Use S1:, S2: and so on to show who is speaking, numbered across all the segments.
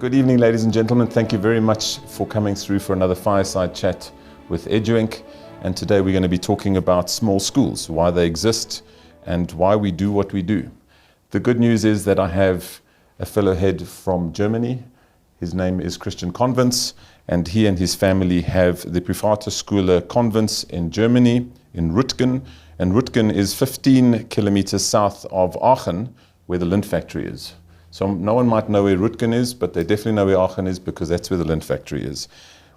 S1: Good evening, ladies and gentlemen. Thank you very much for coming through for another fireside chat with EduInc. And today we're going to be talking about small schools, why they exist and why we do what we do. The good news is that I have a fellow head from Germany. His name is Convence, and he and his family have the Private Schule Convence in Germany, in Rüttgen. And Rüttgen is 15 kilometers south of Aachen, where the lint factory is. So no one might know where Rüttgen is, but they definitely know where Aachen is because that's where the lint factory is.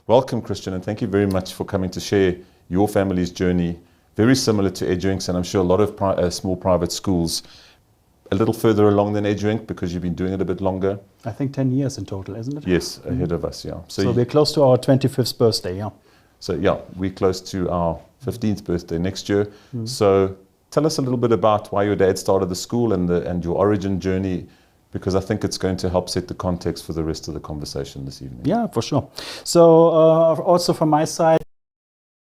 S1: Welcome, Christian, and thank you very much for coming to share your family's journey, very similar to EduInc's, and I'm sure a lot of small private schools a little further along than EduInc because you've been doing it a bit longer.
S2: I think 10 years in total, isn't it?
S1: Yes, ahead of us, yeah.
S2: So we're close to our 25th birthday, yeah.
S1: So yeah, we're close to our 15th birthday next year. So tell us a little bit about why your dad started the school and your origin journey, because I think it's going to help set the context for the rest of the conversation this evening.
S2: Yeah, for sure. So also from my side,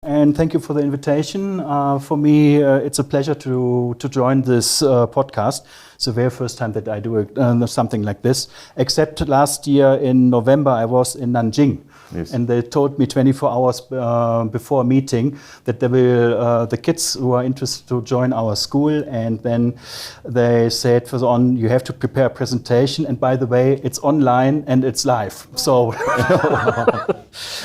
S2: and thank you for the invitation. For me, it's a pleasure to join this podcast. It's the very first time that I do something like this, except last year in November I was in Nanjing. Yes. And they told me 24 hours before a meeting that they will, the kids who are interested to join our school, and then they said, first on, you have to prepare a presentation, and by the way, it's online and it's live. So,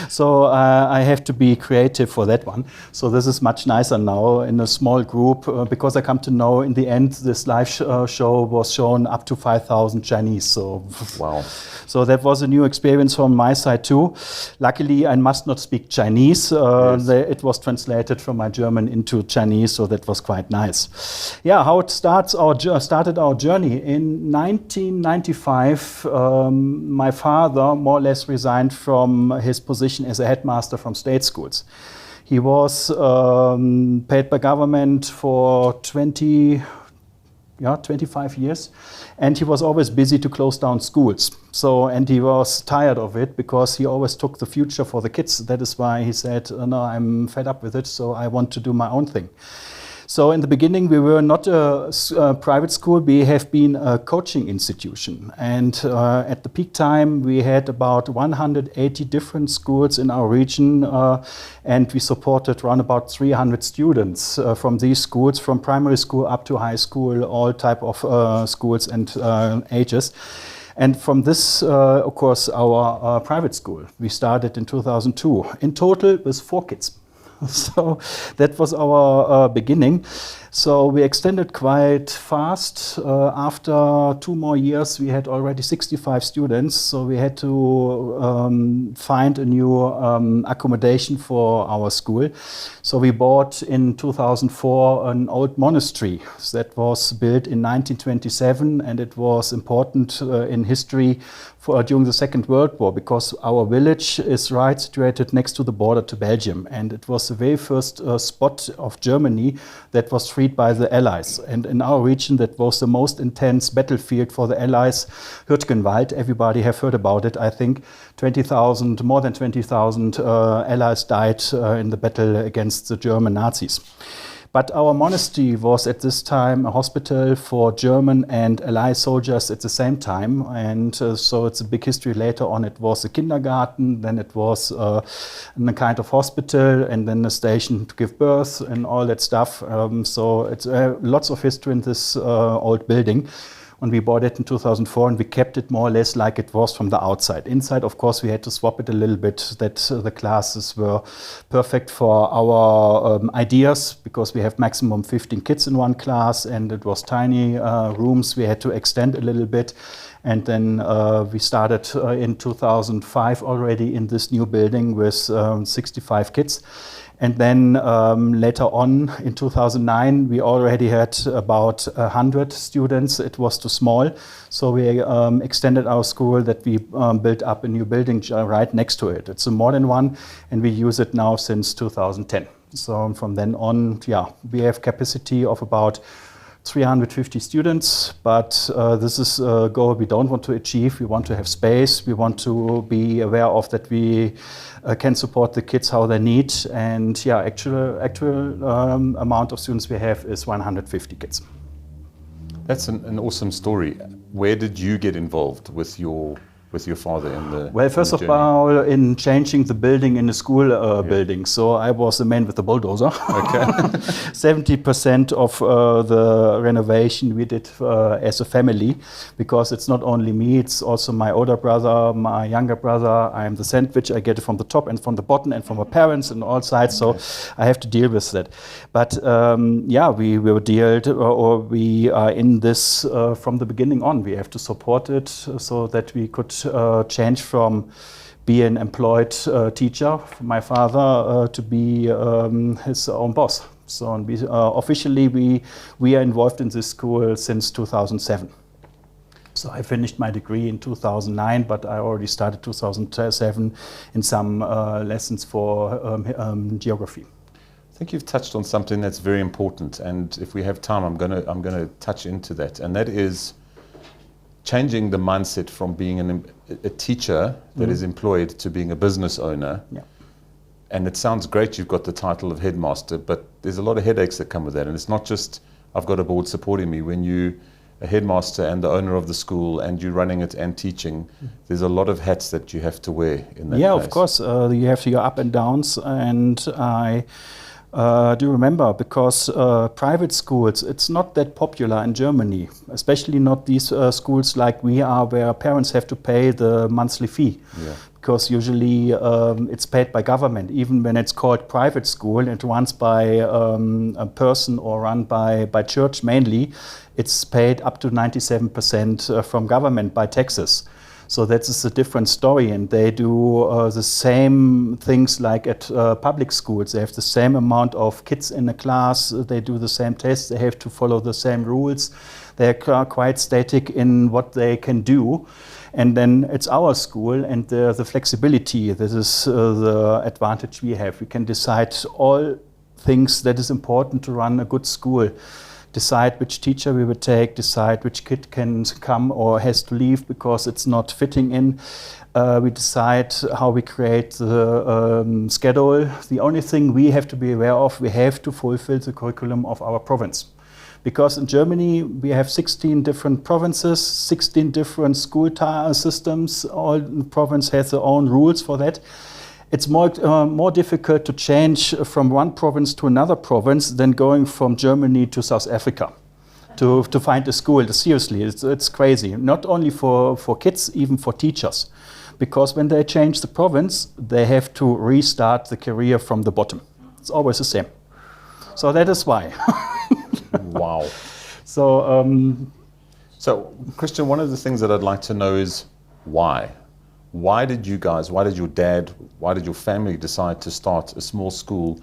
S2: so I have to be creative for that one. So this is much nicer now in a small group, because I come to know in the end this live show was shown up to 5,000 Chinese. So,
S1: wow.
S2: So that was a new experience from my side too. Luckily, I must not speak Chinese.
S1: Yes.
S2: It was translated from my German into Chinese, so that was quite nice. Yeah, how it started our journey. In 1995, my father more or less resigned from his position as a headmaster from state schools. He was paid by government for 25 years, and he was always busy to close down schools. So, and he was tired of it because he always took the future for the kids. That is why he said, no, I'm fed up with it, so I want to do my own thing. So in the beginning, we were not a private school, we have been a coaching institution. And at the peak time, we had about 180 different schools in our region, and we supported around about 300 students from these schools, from primary school up to high school, all type of schools and ages. And from this, of course, our private school, we started in 2002. In total, it was 4 kids. So that was our beginning. So we extended quite fast. After 2 more years, we had already 65 students. So we had to find a new accommodation for our school. So we bought in 2004 an old monastery that was built in 1927, and it was important in history during the Second World War, because our village is right situated next to the border to Belgium, and it was the very first spot of Germany that was freed by the Allies. And in our region, that was the most intense battlefield for the Allies, Hürtgenwald. Everybody have heard about it, I think. 20,000, more than 20,000 Allies died in the battle against the German Nazis. But our monastery was at this time a hospital for German and Allied soldiers at the same time. And so it's a big history later on. It was a kindergarten, then it was a kind of hospital, and then a station to give birth and all that stuff. So it's lots of history in this old building. And we bought it in 2004, and we kept it more or less like it was from the outside. Inside, of course, we had to swap it a little bit, that the classes were perfect for our ideas, because we have maximum 15 kids in one class, and it was tiny rooms. We had to extend a little bit. And then we started in 2005 already in this new building with 65 kids. And then later on, in 2009, we already had about 100 students. It was too small, so we extended our school, that we built up a new building right next to it. It's a modern one, and we use it now since 2010. So from then on, yeah, we have capacity of about 350 students, but this is a goal we don't want to achieve. We want to have space. We want to be aware of that we can support the kids how they need. And yeah, actual amount of students we have is 150 kids.
S1: That's an awesome story. Where did you get involved with your with your father in the
S2: Well, first
S1: in the
S2: of all, in changing the building in the school building. So I was the man with the bulldozer.
S1: Okay.
S2: 70% of the renovation we did as a family, because it's not only me, it's also my older brother, my younger brother. I'm the sandwich. I get it from the top and from the bottom and from my parents and all sides. So I have to deal with that. But yeah, we will deal, or we are in this from the beginning on. We have to support it so that we could change from be an employed teacher, my father, to be his own boss. So officially we are involved in this school since 2007. So I finished my degree in 2009, but I already started 2007 in some lessons for geography.
S1: I think you've touched on something that's very important, and if we have time, I'm gonna touch into that, and that is changing the mindset from being a teacher that is employed to being a business owner.
S2: Yeah.
S1: And it sounds great, you've got the title of headmaster, but there's a lot of headaches that come with that. And it's not just, I've got a board supporting me. When you're a headmaster and the owner of the school and you're running it and teaching, there's a lot of hats that you have to wear in that
S2: Yeah,
S1: place.
S2: of course. You have your up and downs. And I do remember, because private schools, it's not that popular in Germany, especially not these schools like we are, where parents have to pay the monthly fee.
S1: Yeah.
S2: Because usually it's paid by government, even when it's called private school, it runs by a person or run by church mainly, it's paid up to 97% from government by taxes. So that is a different story, and they do the same things like at public schools. They have the same amount of kids in a class, they do the same tests, they have to follow the same rules. They're quite static in what they can do. And then it's our school and the flexibility. This is the advantage we have. We can decide all things that is important to run a good school. Decide which teacher we would take, decide which kid can come or has to leave because it's not fitting in. We decide how we create the schedule. The only thing we have to be aware of, we have to fulfill the curriculum of our province. Because in Germany we have 16 different provinces, 16 different school systems. All province has their own rules for that. It's more difficult to change from one province to another province than going from Germany to South Africa to find a school. Seriously, it's crazy. Not only for kids, even for teachers. Because when they change the province, they have to restart the career from the bottom. It's always the same. So that is why.
S1: Wow.
S2: So,
S1: Christian, one of the things that I'd like to know is why? Why did you guys, why did your dad, why did your family decide to start a small school?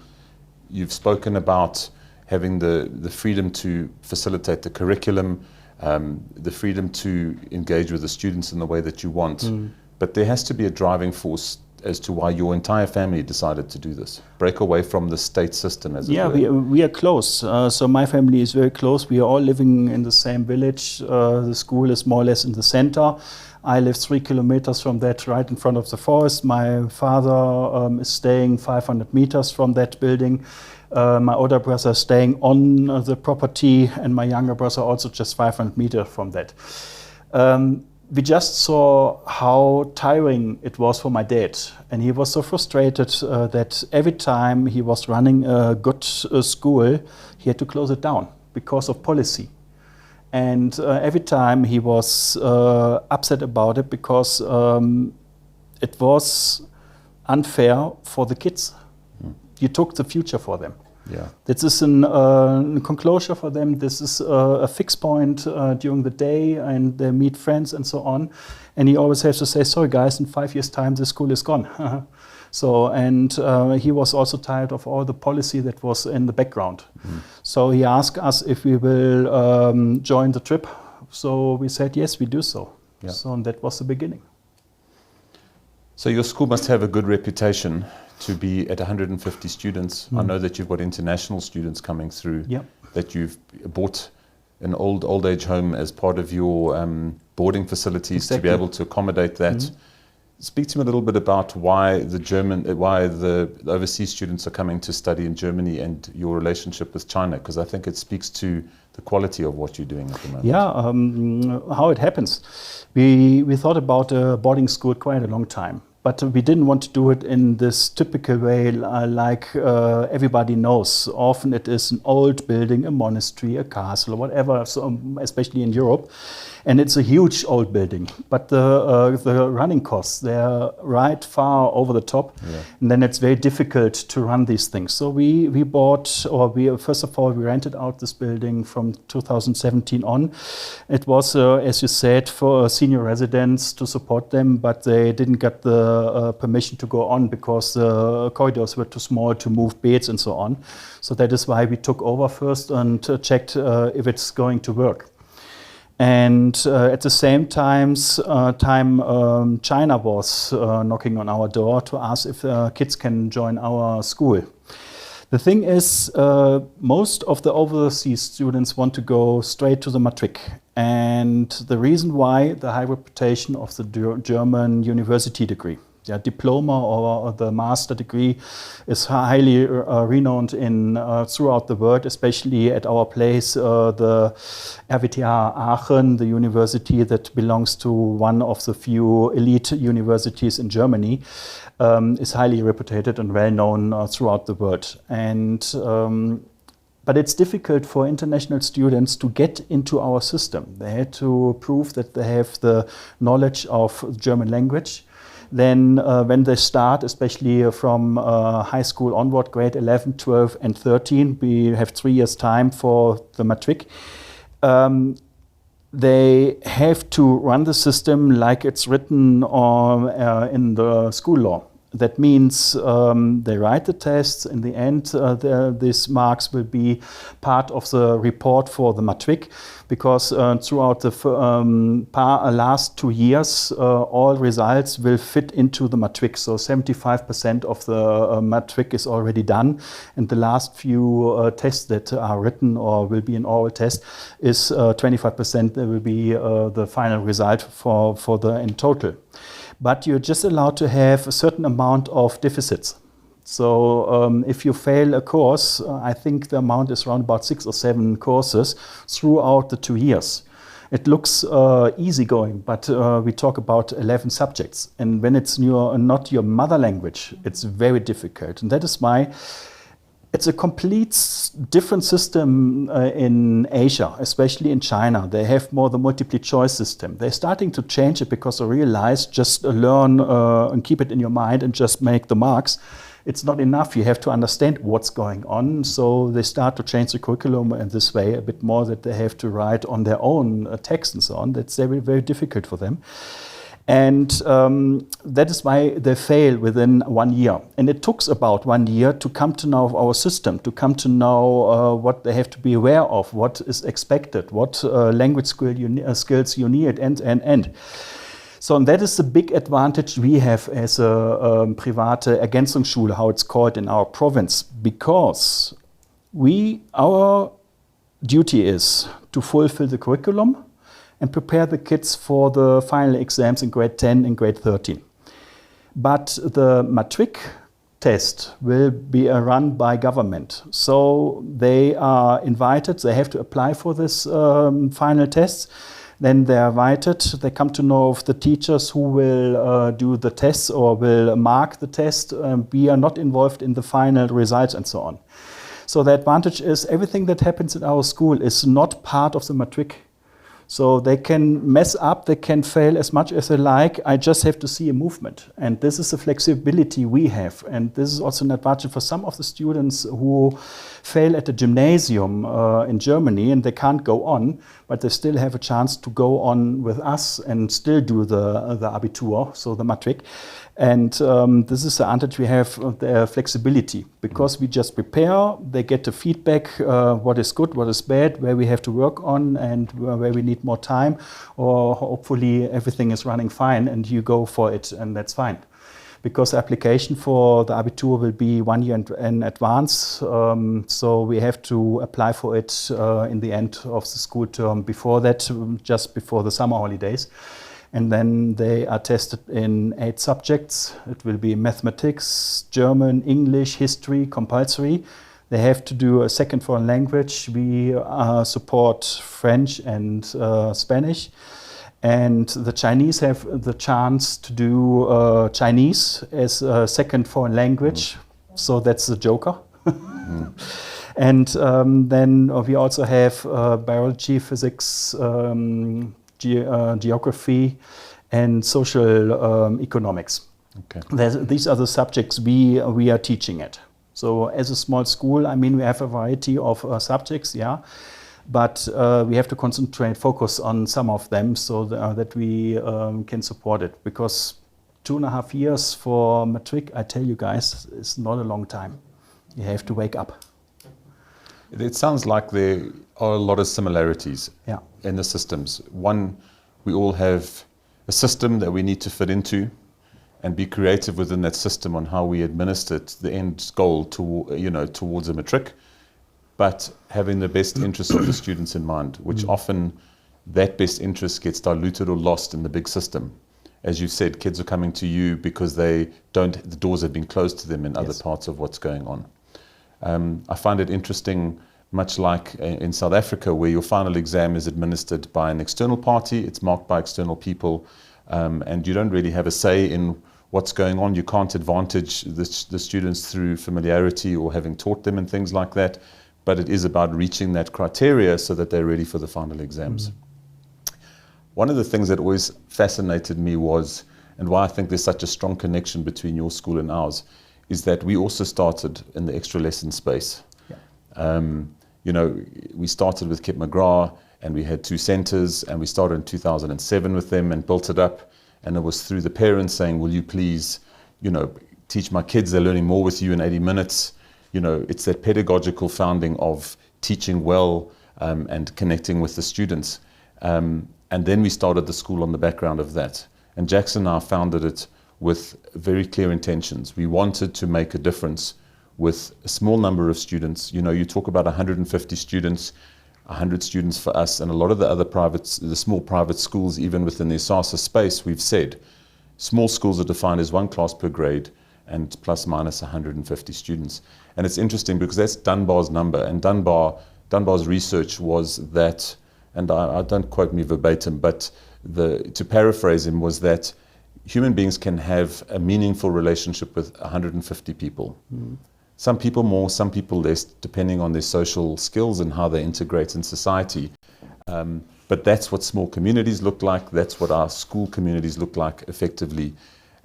S1: You've spoken about having the freedom to facilitate the curriculum, the freedom to engage with the students in the way that you want. But there has to be a driving force as to why your entire family decided to do this. Break away from the state system, as it were.
S2: Yeah, we are close. So my family is very close. We are all living in the same village. The school is more or less in the center. I live 3 kilometers from that, right in front of the forest. My father is staying 500 meters from that building. My older brother is staying on the property, and my younger brother also just 500 meters from that. We just saw how tiring it was for my dad. And he was so frustrated that every time he was running a good school, he had to close it down because of policy. And every time he was upset about it because it was unfair for the kids. You took the future for them.
S1: Yeah.
S2: This is a conclosure for them. This is a fixed point during the day, and they meet friends and so on. And he always has to say, sorry guys, in 5 years' time, the school is gone. So, and he was also tired of all the policy that was in the background. So he asked us if we will join the trip. So we said, yes, we do so.
S1: Yeah.
S2: So and that was the beginning.
S1: So your school must have a good reputation to be at 150 students. I know that you've got international students coming through, that you've bought an old age home as part of your boarding facilities to be able to accommodate that. Speak to me a little bit about why the overseas students are coming to study in Germany and your relationship with China, because I think it speaks to the quality of what you're doing at the moment.
S2: Yeah, how it happens. We thought about a boarding school quite a long time, but we didn't want to do it in this typical way like everybody knows. Often it is an old building, a monastery, a castle, or whatever, so, especially in Europe. And it's a huge old building, but the running costs, they're right far over the top, and then it's very difficult to run these things. So we first of all, we rented out this building from 2017 on. It was, as you said, for senior residents to support them, but they didn't get the permission to go on because the corridors were too small to move beds and so on. So that is why we took over first and checked if it's going to work. And at the same time, China was knocking on our door to ask if kids can join our school. The thing is, most of the overseas students want to go straight to the matric. And the reason why, the high reputation of the German university degree. The diploma or the master degree is highly renowned throughout the world, especially at our place, the RWTH Aachen, the university that belongs to one of the few elite universities in Germany, is highly reputed and well known throughout the world. But it's difficult for international students to get into our system. They had to prove that they have the knowledge of German language. Then when they start, especially from high school onward, grade 11, 12 and 13, we have 3 years time for the matric. They have to run the system like it's written in the school law. That means they write the tests. In the end, these marks will be part of the report for the matric, because throughout the last 2 years, all results will fit into the matric. So 75% of the matric is already done, and the last few tests that are written or will be an oral test is 25%. That will be the final result for the in total. But you're just allowed to have a certain amount of deficits. So if you fail a course, I think the amount is around about 6 or 7 courses throughout the 2 years. It looks easygoing, but we talk about 11 subjects. And when it's not your mother language, it's very difficult. And that is why it's a complete different system in Asia, especially in China. They have more the multiple choice system. They're starting to change it because they realize just learn and keep it in your mind and just make the marks. It's not enough. You have to understand what's going on. So they start to change the curriculum in this way a bit more, that they have to write on their own text and so on. That's very, very difficult for them. And that is why they fail within 1 year. And it took about 1 year to come to know our system, to come to know what they have to be aware of, what is expected, what language skills you need, and. So and that is the big advantage we have as a private Ergänzungsschule, how it's called in our province, because our duty is to fulfill the curriculum and prepare the kids for the final exams in grade 10 and grade 13. But the matric test will be run by government. So they are invited, they have to apply for this final tests. Then they are invited, they come to know of the teachers who will do the tests or will mark the test. We are not involved in the final results and so on. So the advantage is everything that happens in our school is not part of the matric. So they can mess up, they can fail as much as they like. I just have to see a movement. And this is the flexibility we have. And this is also an advantage for some of the students who fail at the gymnasium in Germany and they can't go on, but they still have a chance to go on with us and still do the Abitur, so the matric. And this is the advantage we have, the flexibility, because we just prepare, they get the feedback, what is good, what is bad, where we have to work on and where we need more time, or hopefully everything is running fine and you go for it and that's fine. Because the application for the Abitur will be 1 year in advance, so we have to apply for it in the end of the school term before that, just before the summer holidays. And then they are tested in 8 subjects. It will be mathematics, German, English, history, compulsory. They have to do a second foreign language. We support French and Spanish. And the Chinese have the chance to do Chinese as a second foreign language. So that's the joker. And then we also have biology, physics, geography, and social economics.
S1: Okay.
S2: These are the subjects we are teaching at. So as a small school, I mean, we have a variety of subjects, yeah, but we have to focus on some of them so that we can support it. Because 2.5 years for matric, I tell you guys, is not a long time. You have to wake up.
S1: It sounds like there are a lot of similarities in the systems. One, we all have a system that we need to fit into and be creative within that system on how we administer the end goal towards a matric, but having the best interests of the students in mind, which often that best interest gets diluted or lost in the big system. As you said, kids are coming to you because the doors have been closed to them in other parts of what's going on. I find it interesting, much like in South Africa, where your final exam is administered by an external party, it's marked by external people, and you don't really have a say in what's going on. You can't advantage the students through familiarity or having taught them and things like that, but it is about reaching that criteria so that they're ready for the final exams. One of the things that always fascinated me was, and why I think there's such a strong connection between your school and ours, is that we also started in the extra lesson space. We started with McGrath, and we had 2 centers, and we started in 2007 with them and built it up. And it was through the parents saying, will you please, teach my kids, they're learning more with you in 80 minutes. It's that pedagogical founding of teaching well and connecting with the students. And then we started the school on the background of that. And Jackson and I founded it with very clear intentions. We wanted to make a difference with a small number of students. You talk about 150 students, 100 students for us, and a lot of the other the small private schools, even within the SASA space, we've said, small schools are defined as 1 class per grade and plus minus 150 students. And it's interesting because that's Dunbar's number, and Dunbar's research was that, and I don't quote me verbatim, but to paraphrase him, was that human beings can have a meaningful relationship with 150 people. Some people more, some people less, depending on their social skills and how they integrate in society. But that's what small communities look like. That's what our school communities look like effectively.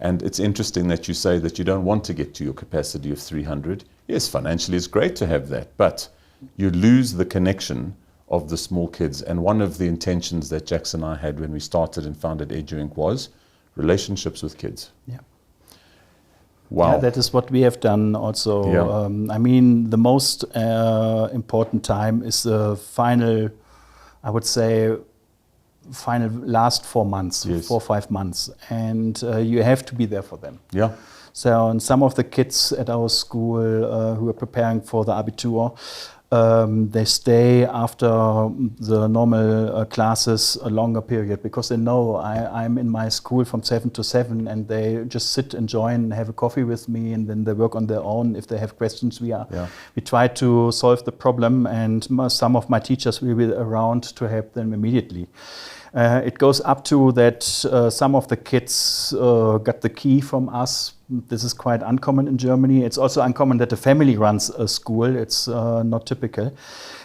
S1: And it's interesting that you say that you don't want to get to your capacity of 300. Yes, financially it's great to have that, but you lose the connection of the small kids. And one of the intentions that Jackson and I had when we started and founded EduInc was relationships with kids.
S2: Yeah.
S1: Wow.
S2: Yeah, that is what we have done also.
S1: Yeah.
S2: I mean, the most important time is the final, I would say, last 4 months,
S1: Yes.
S2: 4 or 5 months. And you have to be there for them.
S1: Yeah.
S2: So, and some of the kids at our school who are preparing for the Abitur, they stay after the normal classes a longer period because they know I'm in my school from 7 to 7, and they just sit and join, have a coffee with me, and then they work on their own. If they have questions, we try to solve the problem, and some of my teachers will be around to help them immediately. It goes up to that some of the kids got the key from us. This is quite uncommon in Germany. It's also uncommon that the family runs a school. It's not typical.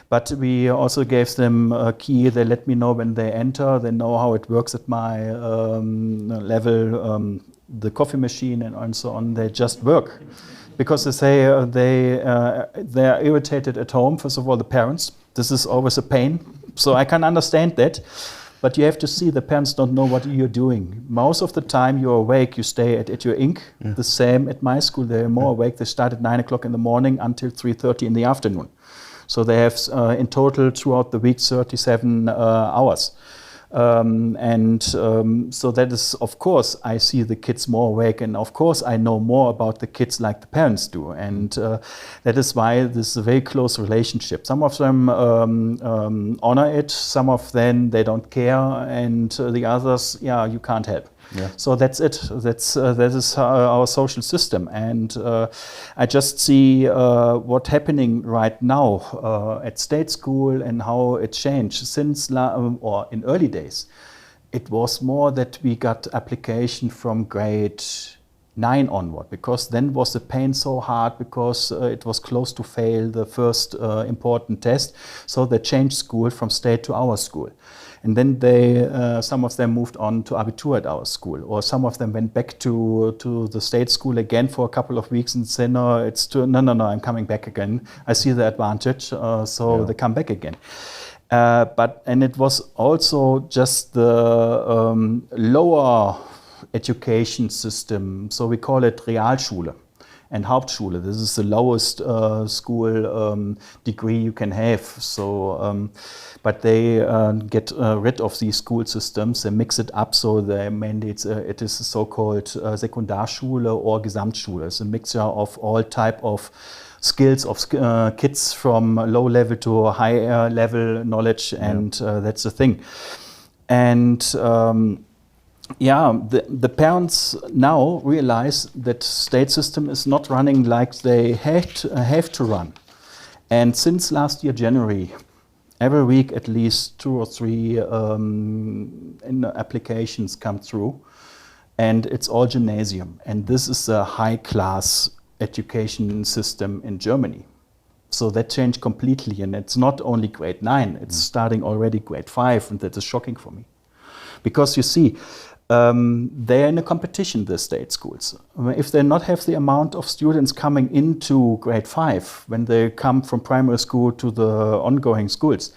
S2: But we also gave them a key. They let me know when they enter. They know how it works at my level, the coffee machine and so on. They just work. Because they say they are irritated at home. First of all, the parents. This is always a pain. So I can understand that. But you have to see the parents don't know what you're doing. Most of the time you're awake, you stay at EduInc. Yeah. The same at my school, they're more awake. They start at 9 o'clock in the morning until 3:30 in the afternoon. So they have in total throughout the week 37 hours. So that is, of course, I see the kids more awake, and of course I know more about the kids like the parents do, and that is why this is a very close relationship. Some of them honor it, some of them they don't care, and the others, yeah, you can't help. Yeah. So that's it. That is our social system, and I just see what's happening right now at state school and how it changed since or in early days. It was more that we got application from grade 9 onward, because then was the pain so hard, because it was close to fail the first important test. So they changed school from state to our school. And then some of them moved on to Abitur at our school, or some of them went back to the state school again for a couple of weeks and said, no, I'm coming back again. I see the advantage, They come back again. And it was also just the lower education system, so we call it Realschule and Hauptschule. This is the lowest school degree you can have. So, but they get rid of these school systems. They mix it up. So they mainly it is a so-called Sekundarschule or Gesamtschule. It's a mixture of all type of skills of kids from low level to high level knowledge, and that's the thing. And the parents now realize that state system is not running like they have to run. And since last year, January, every week at least 2 or 3 applications come through, and it's all gymnasium. And this is a high-class education system in Germany. So that changed completely, and it's not only grade 9, it's starting already grade 5, and that is shocking for me. Because you see, they're in a competition, the state schools. If they not have the amount of students coming into grade 5, when they come from primary school to the ongoing schools,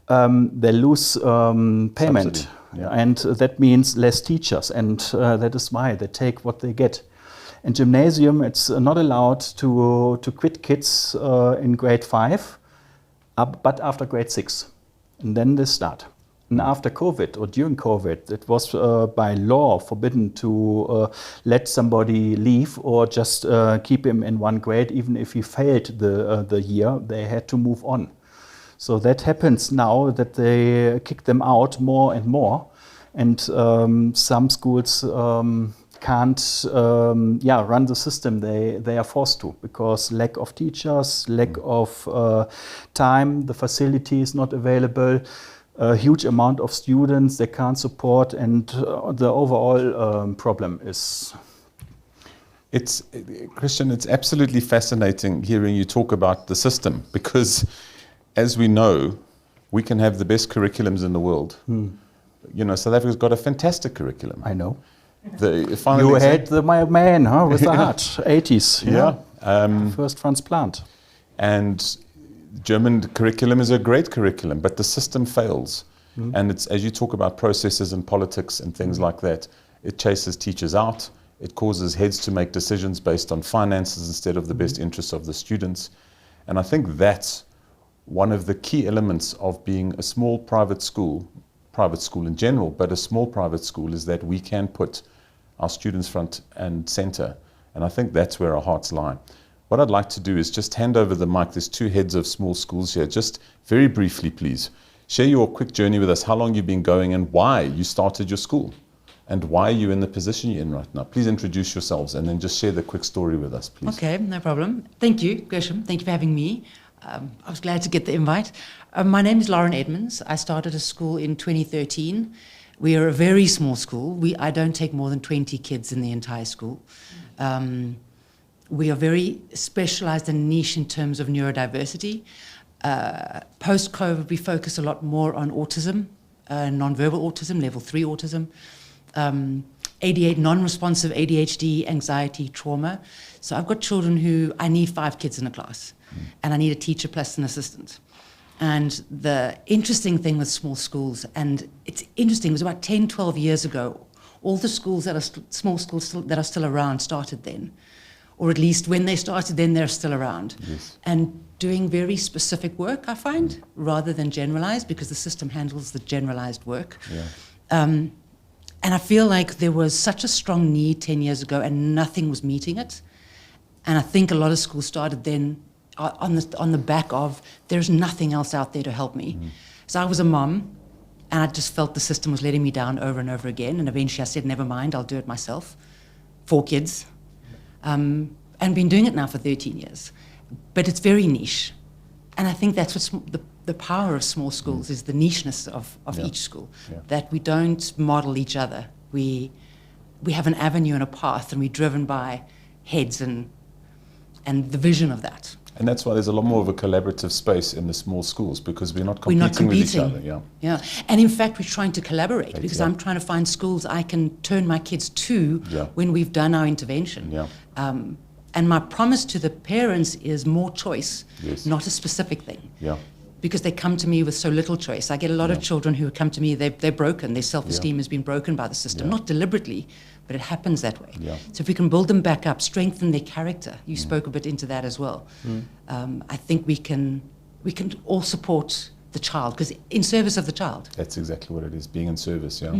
S2: they lose payment. And that means less teachers, and that is why they take what they get. In gymnasium, it's not allowed to quit kids in grade 5, but after grade 6, and then they start. And after COVID or during COVID, it was by law forbidden to let somebody leave or just keep him in one grade, even if he failed the year. They had to move on. So that happens now, that they kick them out more and more, and some schools can't run the system they are forced to, because lack of teachers, lack of time, the facility is not available, a huge amount of students they can't support, and the overall problem is...
S1: Christian, it's absolutely fascinating hearing you talk about the system, because as we know, we can have the best curriculums in the world. You know, South Africa's got a fantastic curriculum.
S2: I know.
S1: You
S2: had my man, with the heart, 80s. First transplant.
S1: And German curriculum is a great curriculum, but the system fails. And it's, as you talk about processes and politics and things like that, it chases teachers out. It causes heads to make decisions based on finances instead of the best interests of the students. And I think that's one of the key elements of being a small private school in general, but a small private school, is that we can put our students front and center. And I think that's where our hearts lie. What I'd like to do is just hand over the mic. There's 2 heads of small schools here. Just very briefly, please, share your quick journey with us, how long you've been going and why you started your school and why you're in the position you're in right now. Please introduce yourselves and then just share the quick story with us, please.
S3: Okay, no problem. Thank you, Gershom. Thank you for having me. I was glad to get the invite. My name is Lauren Edmonds. I started a school in 2013. We are a very small school. I don't take more than 20 kids in the entire school. We are very specialized and niche in terms of neurodiversity. Post-COVID, we focus a lot more on autism, non-verbal autism, level 3 autism, non-responsive ADHD, anxiety, trauma. So I've got children who, I need 5 kids in a class, and I need a teacher plus an assistant. And the interesting thing with small schools, and it's interesting, it was about 10, 12 years ago, all the schools that are small schools that are still around started then. or at least when they started, then they're still around.
S1: Yes.
S3: And doing very specific work, I find, rather than generalized, because the system handles the generalized work.
S1: Yeah.
S3: And I feel like there was such a strong need 10 years ago and nothing was meeting it. And I think a lot of schools started then on the back of, there's nothing else out there to help me. So I was a mom, and I just felt the system was letting me down over and over again. And eventually I said, never mind, I'll do it myself. 4 kids. And been doing it now for 13 years. But it's very niche. And I think that's what's the power of small schools, is the nicheness of each school.
S1: Yeah.
S3: That we don't model each other. We have an avenue and a path, and we're driven by heads and the vision of that.
S1: And that's why there's a lot more of a collaborative space in the small schools, because we're not competing with each other.
S3: Yeah. And in fact, we're trying to collaborate, because
S1: yeah.
S3: I'm trying to find schools I can turn my kids to when we've done our intervention.
S1: Yeah.
S3: And my promise to the parents is more choice,
S1: Yes.
S3: not a specific thing.
S1: Yeah.
S3: Because they come to me with so little choice. I get a lot of children who come to me, they're broken. Their self-esteem has been broken by the system, not deliberately, but it happens that way.
S1: Yeah.
S3: So if we can build them back up, strengthen their character, you spoke a bit into that as well. I think we can all support the child, because in service of the child.
S1: That's exactly what it is, being in service, yeah.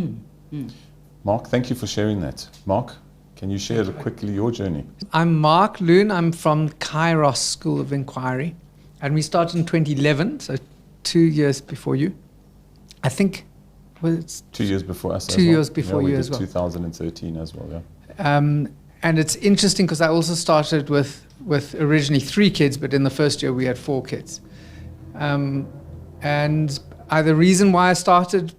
S1: Mark, thank you for sharing that. Mark, can you share quickly your journey?
S4: I'm Mark Loon. I'm from Kairos School of Inquiry. And we started in 2011, so 2 years before you. I think, well, it's
S1: 2 years before us.
S4: 2 years before you as well.
S1: 2013 as well, yeah.
S4: And it's interesting because I also started with originally 3 kids, but in the first year we had 4 kids. And the reason why I started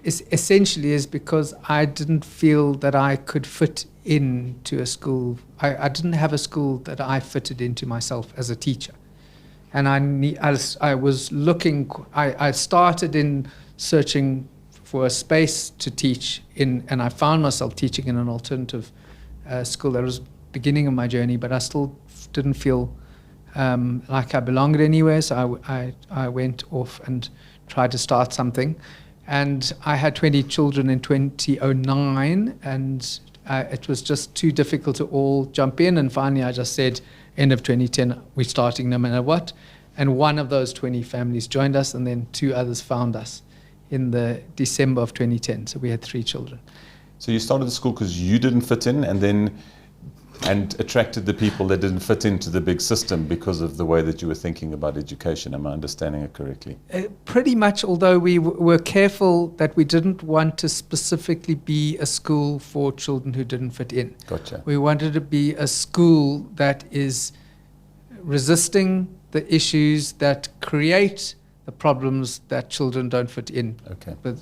S4: essentially is because I didn't feel that I could fit into a school. I didn't have a school that I fitted into myself as a teacher. And I was looking, I started in searching for a space to teach in, and I found myself teaching in an alternative school. That was the beginning of my journey, but I still didn't feel like I belonged anywhere, so I went off and tried to start something. And I had 20 children in 2009, and it was just too difficult to all jump in. And finally I just said, end of 2010, we're starting no matter what. And one of those 20 families joined us, and then 2 others found us in the December of 2010. So we had 3 children.
S1: So you started the school because you didn't fit in, and attracted the people that didn't fit into the big system because of the way that you were thinking about education. Am I understanding it correctly?
S4: Pretty much, although we were careful that we didn't want to specifically be a school for children who didn't fit in.
S1: Gotcha.
S4: We wanted to be a school that is resisting the issues that create the problems that children don't fit in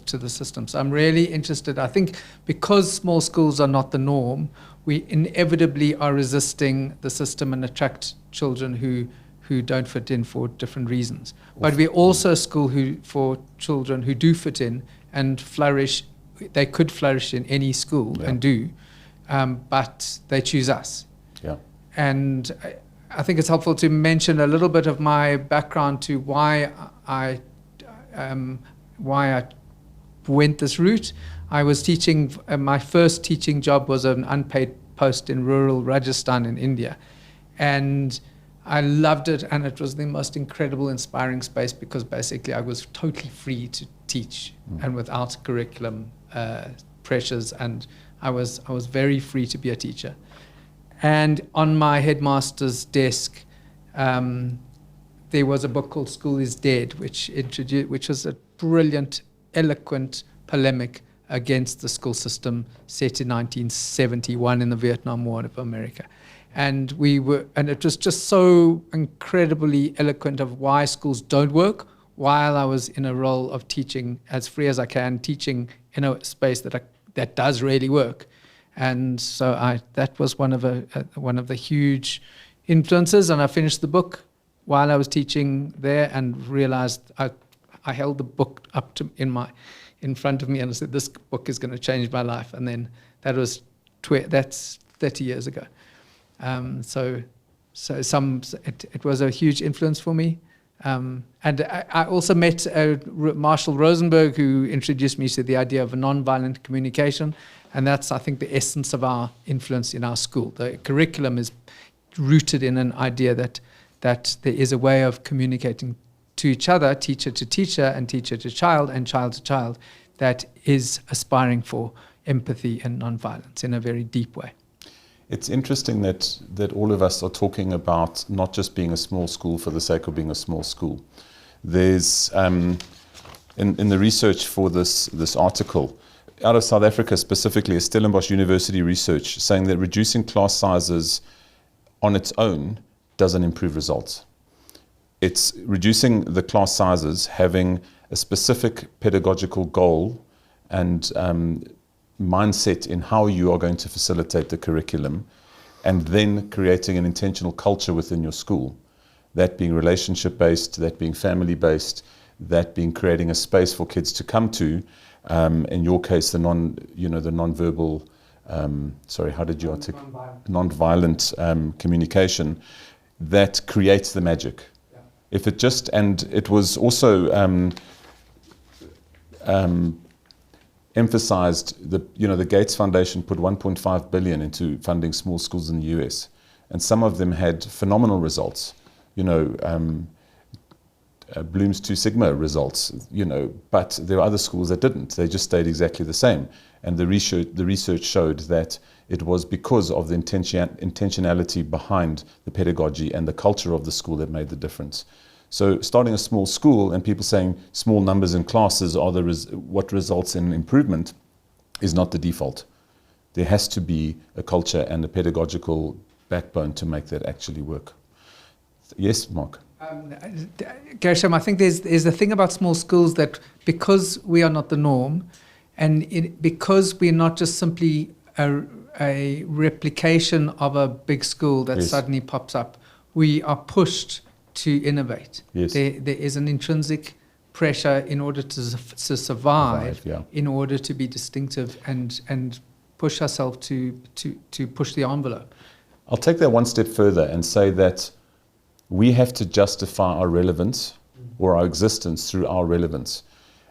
S4: to the system. So I'm really interested. I think because small schools are not the norm, we inevitably are resisting the system and attract children who don't fit in for different reasons. But we're also a school for children who do fit in and flourish. They could flourish in any school and do, but they choose us.
S1: Yeah.
S4: And I think it's helpful to mention a little bit of my background to why I went this route. I was teaching, my first teaching job was an unpaid post in rural Rajasthan in India. And I loved it, and it was the most incredible, inspiring space, because basically I was totally free to teach and without curriculum pressures, and I was very free to be a teacher. And on my headmaster's desk, there was a book called School is Dead, which was a brilliant, eloquent polemic against the school system set in 1971 in the Vietnam War of America. And it was just so incredibly eloquent of why schools don't work, while I was in a role of teaching as free as I can, teaching in a space that does really work. And so that was one of the huge influences. And I finished the book while I was teaching there, and realized I held the book up in front of me, and I said, this book is going to change my life. And then that's 30 years ago. So it was a huge influence for me. And I also met Marshall Rosenberg, who introduced me to the idea of nonviolent communication. And that's, I think, the essence of our influence in our school. The curriculum is rooted in an idea that there is a way of communicating to each other, teacher to teacher and teacher to child to child, that is aspiring for empathy and nonviolence in a very deep way.
S1: It's interesting that all of us are talking about not just being a small school for the sake of being a small school. There's, in the research for this article, out of South Africa specifically, a Stellenbosch University research saying that reducing class sizes on its own doesn't improve results. It's reducing the class sizes, having a specific pedagogical goal and mindset in how you are going to facilitate the curriculum, and then creating an intentional culture within your school. That being relationship-based, that being family-based, that being creating a space for kids to come to. In your case, the non-verbal, how did you articulate? Non-violent communication that creates the magic. Yeah. If it just, and it was also emphasized, the Gates Foundation put 1.5 billion into funding small schools in the US, and some of them had phenomenal results. Bloom's 2 Sigma results, but there are other schools that didn't. They just stayed exactly the same. And the research showed that it was because of the intentionality behind the pedagogy and the culture of the school that made the difference. So starting a small school and people saying small numbers in classes are what results in improvement is not the default. There has to be a culture and a pedagogical backbone to make that actually work. Yes, Mark?
S4: Gershom, I think there's a thing about small schools that because we are not the norm, and because we're not just simply a replication of a big school that suddenly pops up, we are pushed to innovate. Yes. There is an intrinsic pressure in order to survive, in order to be distinctive and push ourselves to push the envelope.
S1: I'll take that one step further and say that we have to justify our relevance or our existence through our relevance.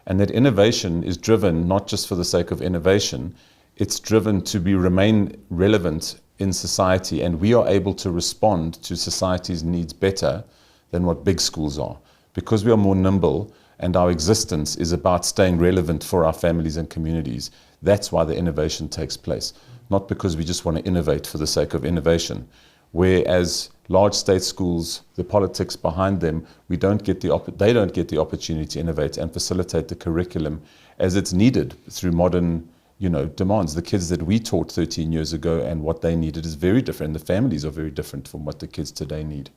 S1: And that innovation is driven not just for the sake of innovation, it's driven to remain relevant in society, and we are able to respond to society's needs better than what big schools are. Because we are more nimble and our existence is about staying relevant for our families and communities, that's why the innovation takes place. Not because we just want to innovate for the sake of innovation. Whereas large state schools, the politics behind them, they don't get the opportunity to innovate and facilitate the curriculum as it's needed through modern, demands. The kids that we taught 13 years ago and what they needed is very different. The families are very different from what the kids today need.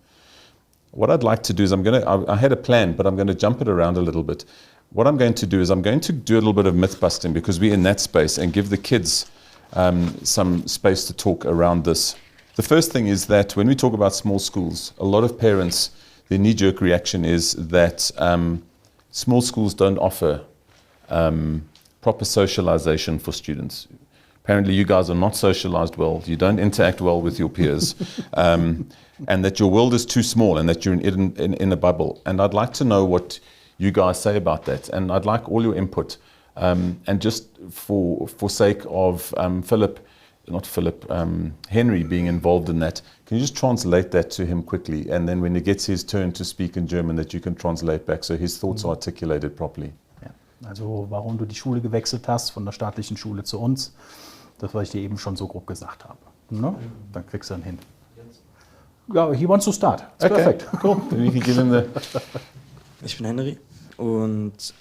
S1: What I'd like to do is I had a plan, but I'm going to jump it around a little bit. What I'm going to do is I'm going to do a little bit of myth busting because we're in that space, and give the kids some space to talk around this. The first thing is that when we talk about small schools, a lot of parents, their knee-jerk reaction is that small schools don't offer proper socialization for students. Apparently you guys are not socialized well, you don't interact well with your peers, and that your world is too small and that you're in a bubble. And I'd like to know what you guys say about that, and I'd like all your input. And just for sake of Henry being involved in that, can you just translate that to him quickly, and then when he gets his turn to speak in German, that you can translate back so his thoughts are articulated properly.
S2: Ja, also warum du die Schule gewechselt hast, von der staatlichen Schule zu uns, das, was ich dir eben schon so grob gesagt habe. No? Dann kriegst du dann hin. Ja, he wants to start. It's
S1: okay,
S2: perfect.
S1: Cool.
S5: Ich bin Henry und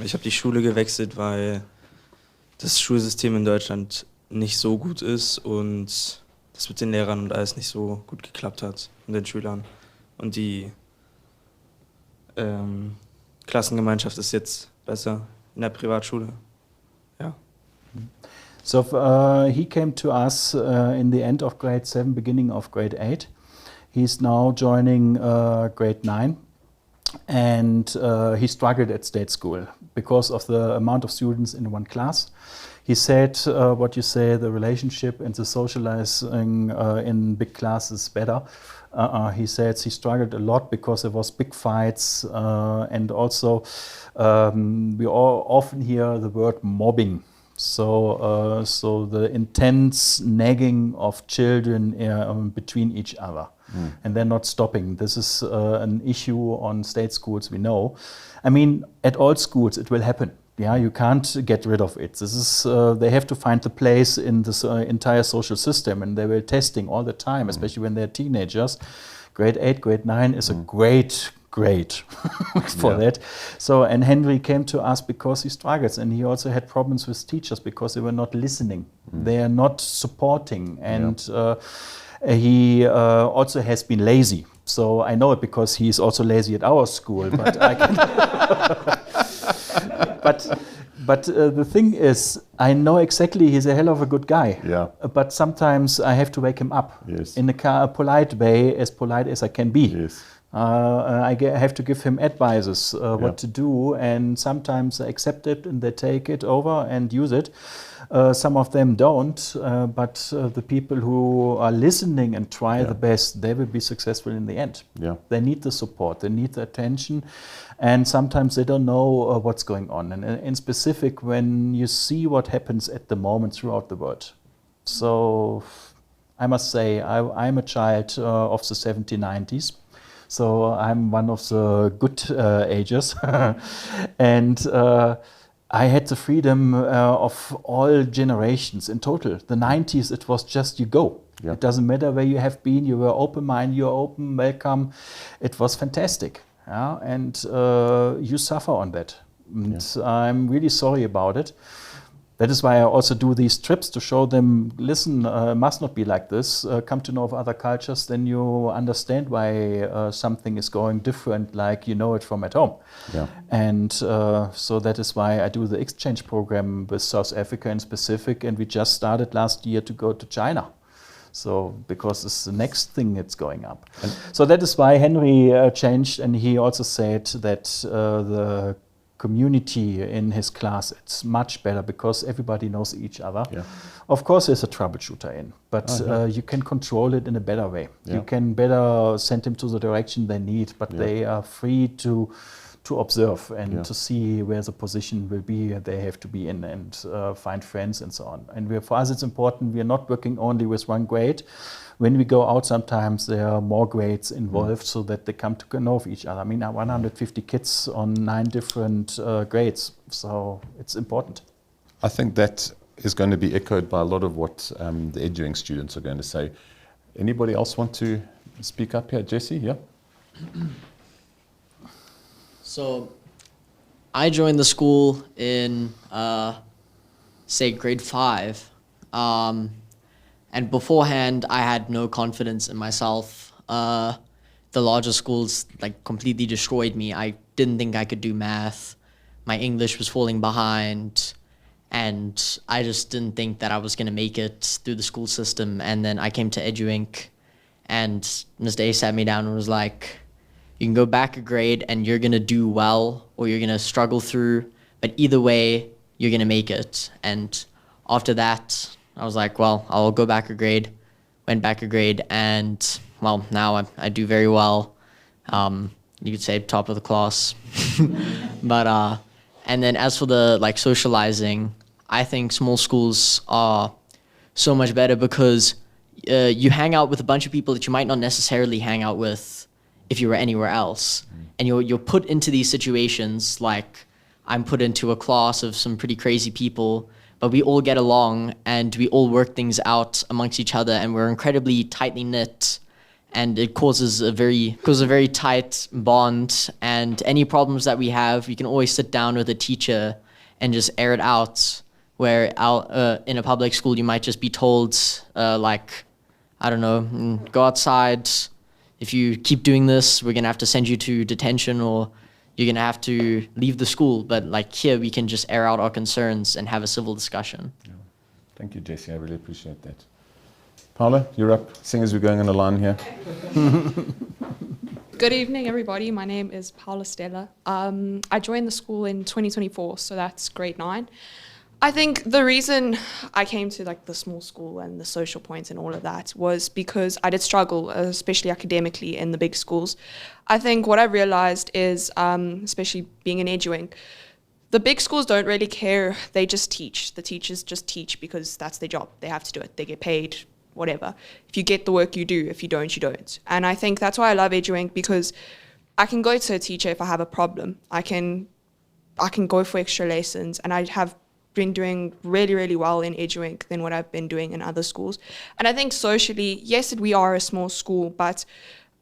S5: ich habe die Schule gewechselt, weil das Schulsystem in Deutschland nicht so gut ist und das mit den Lehrern und alles nicht so gut geklappt hat und den Schülern. Und die Klassengemeinschaft ist jetzt besser in der Privatschule. Ja.
S2: So he came to us in the end of grade 7, beginning of grade 8. He's now joining grade 9, and he struggled at state school because of the amount of students in one class. He said what you say, the relationship and the socializing in big classes is better. He said he struggled a lot because there was big fights, and also we all often hear the word mobbing. So the intense nagging of children between each other, and they're not stopping. This is an issue on state schools, we know. I mean, at all schools it will happen. Yeah, you can't get rid of it. This is they have to find the place in this entire social system, and they were testing all the time, especially when they're teenagers. Grade 8, grade 9 is a great grade for that. So, and Henry came to us because he struggles, and he also had problems with teachers because they were not listening. They are not supporting, and he also has been lazy. So I know it because he's also lazy at our school, but I can. But the thing is, I know exactly he's a hell of a good guy.
S1: Yeah.
S2: But sometimes I have to wake him up in a polite way, as polite as I can be.
S1: Yes.
S2: I have to give him advices what to do, and sometimes they accept it and they take it over and use it. Some of them don't, but the people who are listening and try the best, they will be successful in the end.
S1: Yeah.
S2: They need the support, they need the attention, and sometimes they don't know what's going on. And in specific, when you see what happens at the moment throughout the world. So I must say, I'm a child of the 70s, 90s. So I'm one of the good ages. And I had the freedom of all generations in total. The 90s, it was just you go. Yeah. It doesn't matter where you have been. You were open-minded, you're open, welcome. It was fantastic. Yeah? And you suffer on that. And I'm really sorry about it. That is why I also do these trips to show them, listen, must not be like this. Come to know of other cultures, then you understand why something is going different, like you know it from at home. Yeah. And so that is why I do the exchange program with South Africa in specific, and we just started last year to go to China. So because it's the next thing that's going up. And so that is why Henry changed, and he also said that the community in his class, it's much better because everybody knows each other. Yeah. Of course there's a troubleshooter in, but you can control it in a better way. Yeah. You can better send them to the direction they need, but they are free to observe and to see where the position will be they have to be in, and find friends and so on. And for us it's important, we are not working only with one grade. When we go out, sometimes there are more grades involved so that they come to know of each other. I mean, 150 kids on 9 different grades, so it's important.
S1: I think that is going to be echoed by a lot of what the EduInc students are going to say. Anybody else want to speak up here? Jesse, yeah?
S6: So, I joined the school in, say, grade 5. And beforehand, I had no confidence in myself. The larger schools completely destroyed me. I didn't think I could do math. My English was falling behind. And I just didn't think that I was going to make it through the school system. And then I came to EduInc, and Mr. A sat me down and was like, you can go back a grade and you're going to do well, or you're going to struggle through. But either way, you're going to make it. And after that, I was like, well, I'll go back a grade. Went back a grade, and well, now I do very well. You could say top of the class. But and then as for the socializing, I think small schools are so much better because you hang out with a bunch of people that you might not necessarily hang out with if you were anywhere else. And you're put into these situations, like I'm put into a class of some pretty crazy people, but we all get along and we all work things out amongst each other, and we're incredibly tightly knit, and it causes a very tight bond. And any problems that we have, we can always sit down with a teacher and just air it out. Where in a public school, you might just be told, I don't know, go outside. If you keep doing this, we're gonna have to send you to detention, or you're going to have to leave the school. But here, we can just air out our concerns and have a civil discussion. Yeah.
S1: Thank you, Jesse. I really appreciate that. Paola, you're up. Seeing as we're going on a line here.
S7: Good evening, everybody. My name is Paola Stella. I joined the school in 2024, so that's grade 9. I think the reason I came to like the small school and the social points and all of that was because I did struggle, especially academically in the big schools. I think what I realized is, especially being an EduInc, the big schools don't really care. They just teach. The teachers just teach because that's their job. They have to do it. They get paid, whatever. If you get the work, you do. If you don't, you don't. And I think that's why I love EduInc, because I can go to a teacher if I have a problem. I can go for extra lessons, and I have been doing really, really well in EduInc than what I've been doing in other schools. And I think socially, yes, we are a small school, but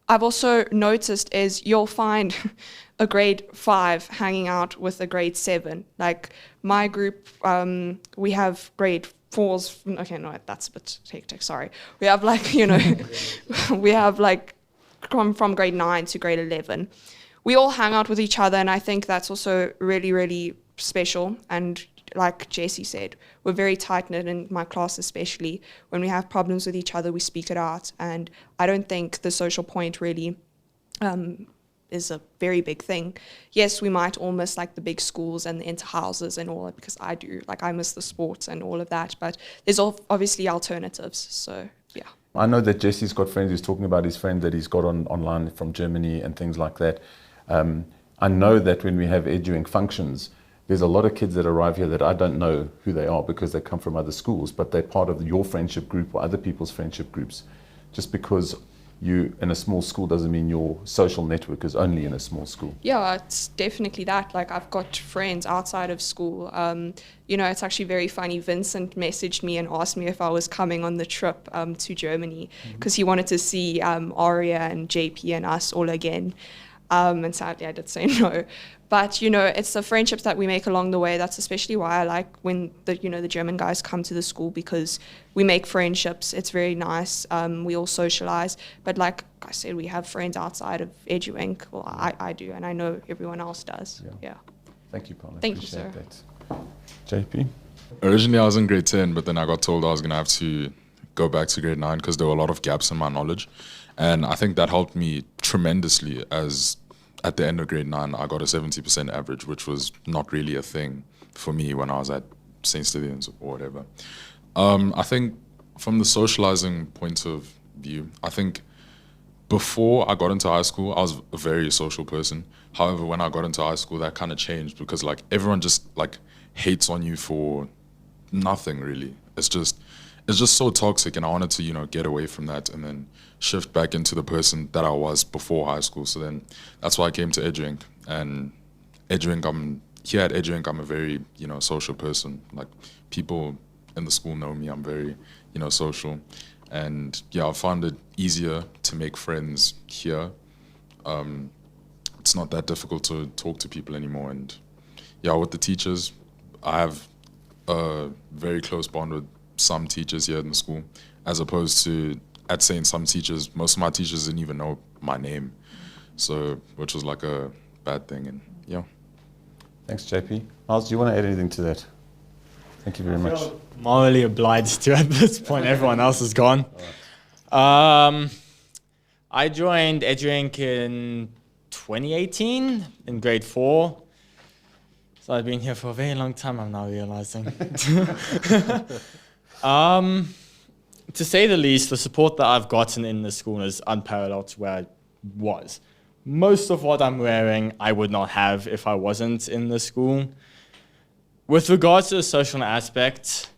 S7: I've also noticed is you'll find a grade 5 hanging out with a grade 7. Like my group, we have grade 4s. Okay, no, that's a bit hectic, sorry. We have like, we have like from grade 9 to grade 11. We all hang out with each other, and I think that's also really, really special. And like Jessie said, we're very tight-knit in my class, especially. When we have problems with each other, we speak it out. And I don't think the social point really is a very big thing. Yes, we might all miss like the big schools and the inter-houses and all that, because I do. Like I miss the sports and all of that. But there's obviously alternatives, so yeah.
S1: I know that Jesse's got friends. He's talking about his friend that he's got online from Germany and things like that. I know that when we have EduInc functions, there's a lot of kids that arrive here that I don't know who they are because they come from other schools, but they're part of your friendship group or other people's friendship groups. Just because you in a small school doesn't mean your social network is only in a small school.
S7: Yeah, it's definitely that. Like I've got friends outside of school. It's actually very funny. Vincent messaged me and asked me if I was coming on the trip to Germany because he wanted to see Aria and JP and us all again. And sadly I did say no. But, it's the friendships that we make along the way. That's especially why I like when the German guys come to the school, because we make friendships. It's very nice. We all socialize. But like I said, we have friends outside of EduInc. Well, I do, and I know everyone else does. Yeah.
S1: Thank you, Paola.
S7: Thank you, sir.
S1: That. JP?
S8: Originally I was in grade 10, but then I got told I was going to have to go back to grade 9 because there were a lot of gaps in my knowledge. And I think that helped me tremendously as at the end of grade 9, I got a 70% average, which was not really a thing for me when I was at St. Stithians or whatever. I think from the socializing point of view, I think before I got into high school, I was a very social person. However, when I got into high school, that kind of changed because like everyone just like hates on you for nothing really. It's just so toxic, and I wanted to, get away from that and then shift back into the person that I was before high school. So then that's why I came to EduInc. And here at EduInc, I'm a very, social person. Like people in the school know me. I'm very, social. And yeah, I found it easier to make friends here. It's not that difficult to talk to people anymore. And yeah, with the teachers, I have a very close bond with some teachers here in the school, as opposed to at St. some teachers, most of my teachers didn't even know my name, so which was like a bad thing. And yeah.
S1: Thanks, JP. Miles, do you want to add anything to that? Thank you very much.
S9: Morally obliged to at this point. Everyone else is gone. I joined EduInc in 2018 in grade 4. So I've been here for a very long time, I'm now realizing. To say the least, the support that I've gotten in the school is unparalleled to where I was. Most of what I'm wearing, I would not have if I wasn't in the school. With regards to the social aspect,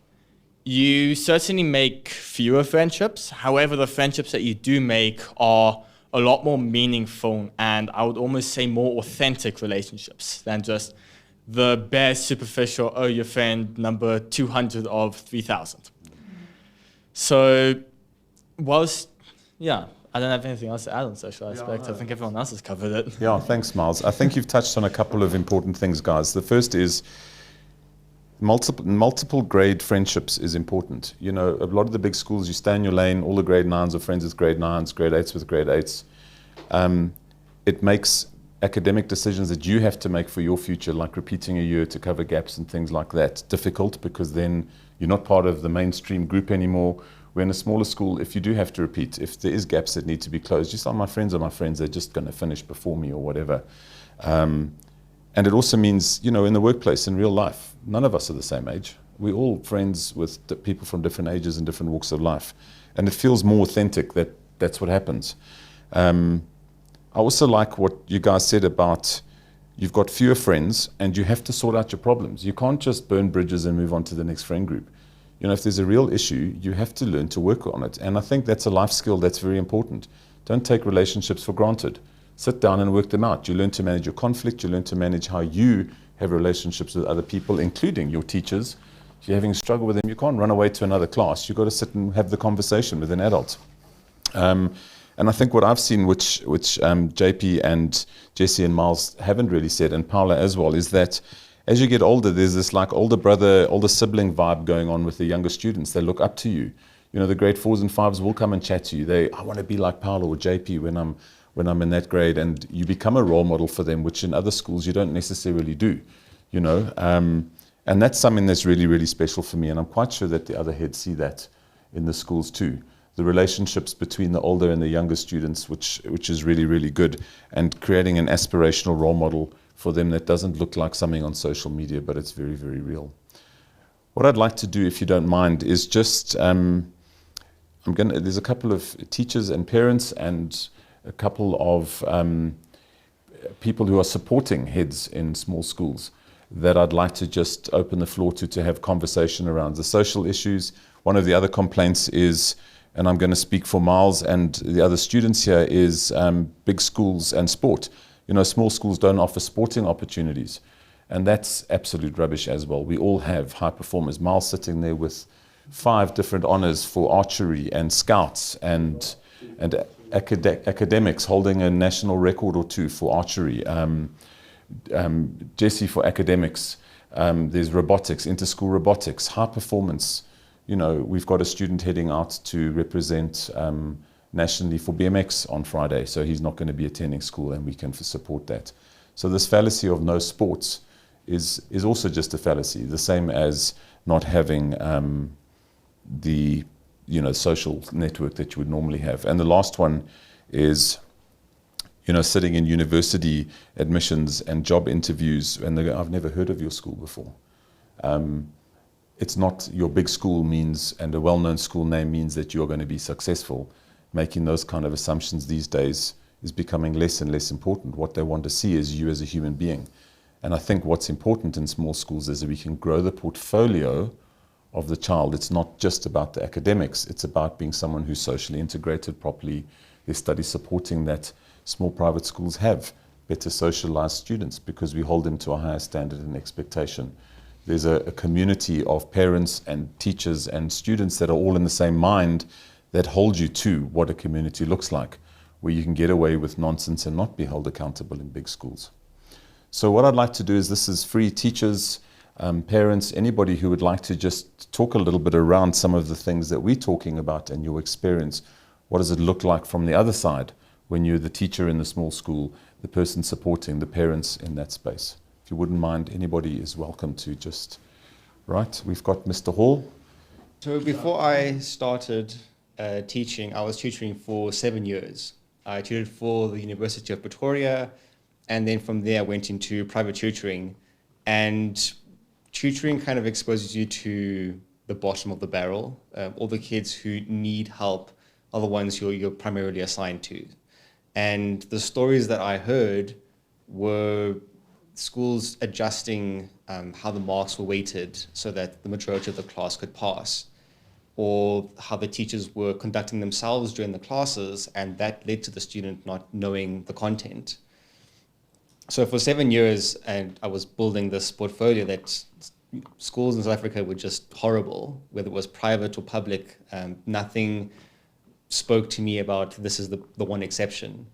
S9: you certainly make fewer friendships. However, the friendships that you do make are a lot more meaningful and I would almost say more authentic relationships than just the bare superficial, your friend number 200 of 3,000. So, I don't have anything else to add on social aspect. I think everyone else has covered it.
S1: Yeah, thanks, Miles. I think you've touched on a couple of important things, guys. The first is multiple grade friendships is important. A lot of the big schools, you stay in your lane, all the grade 9s are friends with grade 9s, grade 8s with grade 8s. It makes academic decisions that you have to make for your future, like repeating a year to cover gaps and things like that, difficult because then you're not part of the mainstream group anymore. We're in a smaller school. If you do have to repeat, if there is gaps that need to be closed, just like my friends are my friends, they're just going to finish before me or whatever. And it also means, in the workplace, in real life, none of us are the same age. We're all friends with people from different ages and different walks of life. And it feels more authentic that that's what happens. I also like what you guys said about you've got fewer friends and you have to sort out your problems. You can't just burn bridges and move on to the next friend group. You know, if there's a real issue, you have to learn to work on it. And I think that's a life skill that's very important. Don't take relationships for granted. Sit down and work them out. You learn to manage your conflict. You learn to manage how you have relationships with other people, including your teachers. If you're having a struggle with them, you can't run away to another class. You've got to sit and have the conversation with an adult. And I think what I've seen, which JP and Jesse and Miles haven't really said, and Paola as well, is that as you get older, there's this like older brother, older sibling vibe going on with the younger students. They look up to you. You know, the grade 4s and 5s will come and chat to you. I want to be like Paola or JP when I'm in that grade, and you become a role model for them, which in other schools you don't necessarily do, you know. And that's something that's really, really special for me, and I'm quite sure that the other heads see that in the schools too. The relationships between the older and the younger students, which is really, really good, and creating an aspirational role model for them that doesn't look like something on social media, but it's very, very real. What I'd like to do, if you don't mind, is just, there's a couple of teachers and parents and a couple of people who are supporting heads in small schools that I'd like to just open the floor to have conversation around the social issues. One of the other complaints is, and I'm going to speak for Miles and the other students here, is big schools and sport. You know, small schools don't offer sporting opportunities, and that's absolute rubbish as well. We all have high performers. Miles sitting there with 5 different honors for archery and scouts and academics, holding a national record or 2 for archery. Jesse for academics. There's robotics, inter-school robotics, high performance. You know, we've got a student heading out to represent nationally for BMX on Friday, so he's not going to be attending school, and we can support that. So this fallacy of no sports is also just a fallacy, the same as not having the social network that you would normally have. And the last one is, you know, sitting in university admissions and job interviews, and they go, I've never heard of your school before. It's not your big school means, and a well-known school name means that you're going to be successful. Making those kind of assumptions these days is becoming less and less important. What they want to see is you as a human being. And I think what's important in small schools is that we can grow the portfolio of the child. It's not just about the academics. It's about being someone who's socially integrated properly. There's studies supporting that small private schools have better socialized students because we hold them to a higher standard and expectation. There's a community of parents and teachers and students that are all in the same mind that hold you to what a community looks like, where you can get away with nonsense and not be held accountable in big schools. So what I'd like to do is, this is free. Teachers, parents, anybody who would like to just talk a little bit around some of the things that we're talking about and your experience. What does it look like from the other side when you're the teacher in the small school, the person supporting the parents in that space? If you wouldn't mind, anybody is welcome to just, right, we've got Mr. Hall.
S10: So before I started teaching, I was tutoring for 7 years. I tutored for the University of Pretoria, and then from there I went into private tutoring. And tutoring kind of exposes you to the bottom of the barrel. All the kids who need help are the ones you're primarily assigned to. And the stories that I heard were schools adjusting how the marks were weighted so that the majority of the class could pass, or how the teachers were conducting themselves during the classes, and that led to the student not knowing the content. So for 7 years, and I was building this portfolio that schools in South Africa were just horrible, whether it was private or public. Nothing spoke to me about this is the one exception.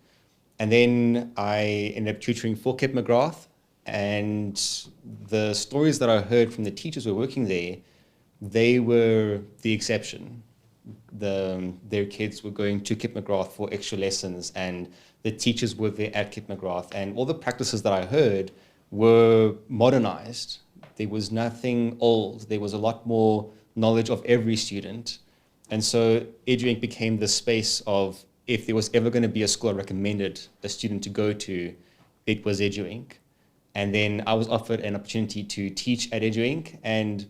S10: And then I ended up tutoring for McGrath, and the stories that I heard from the teachers who were working there, they were the exception. Their kids were going to McGrath for extra lessons, and the teachers were there at McGrath, and all the practices that I heard were modernized. There was nothing old. There was a lot more knowledge of every student. And so EduInc became the space of, if there was ever going to be a school I recommended a student to go to, it was EduInc. And then I was offered an opportunity to teach at EduInc, and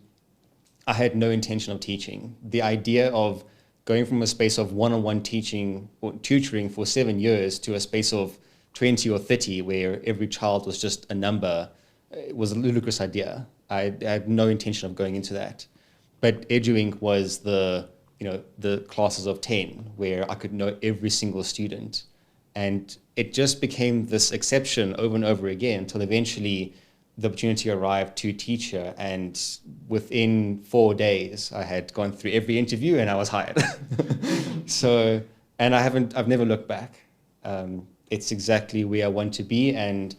S10: I had no intention of teaching. The idea of going from a space of one-on-one teaching or tutoring for 7 years to a space of 20 or 30 where every child was just a number, it was a ludicrous idea. I had no intention of going into that. But EduInc was the classes of 10 where I could know every single student. And it just became this exception over and over again until eventually the opportunity arrived to teach her. And within 4 days, I had gone through every interview and I was hired. So, and I've never looked back. It's exactly where I want to be, and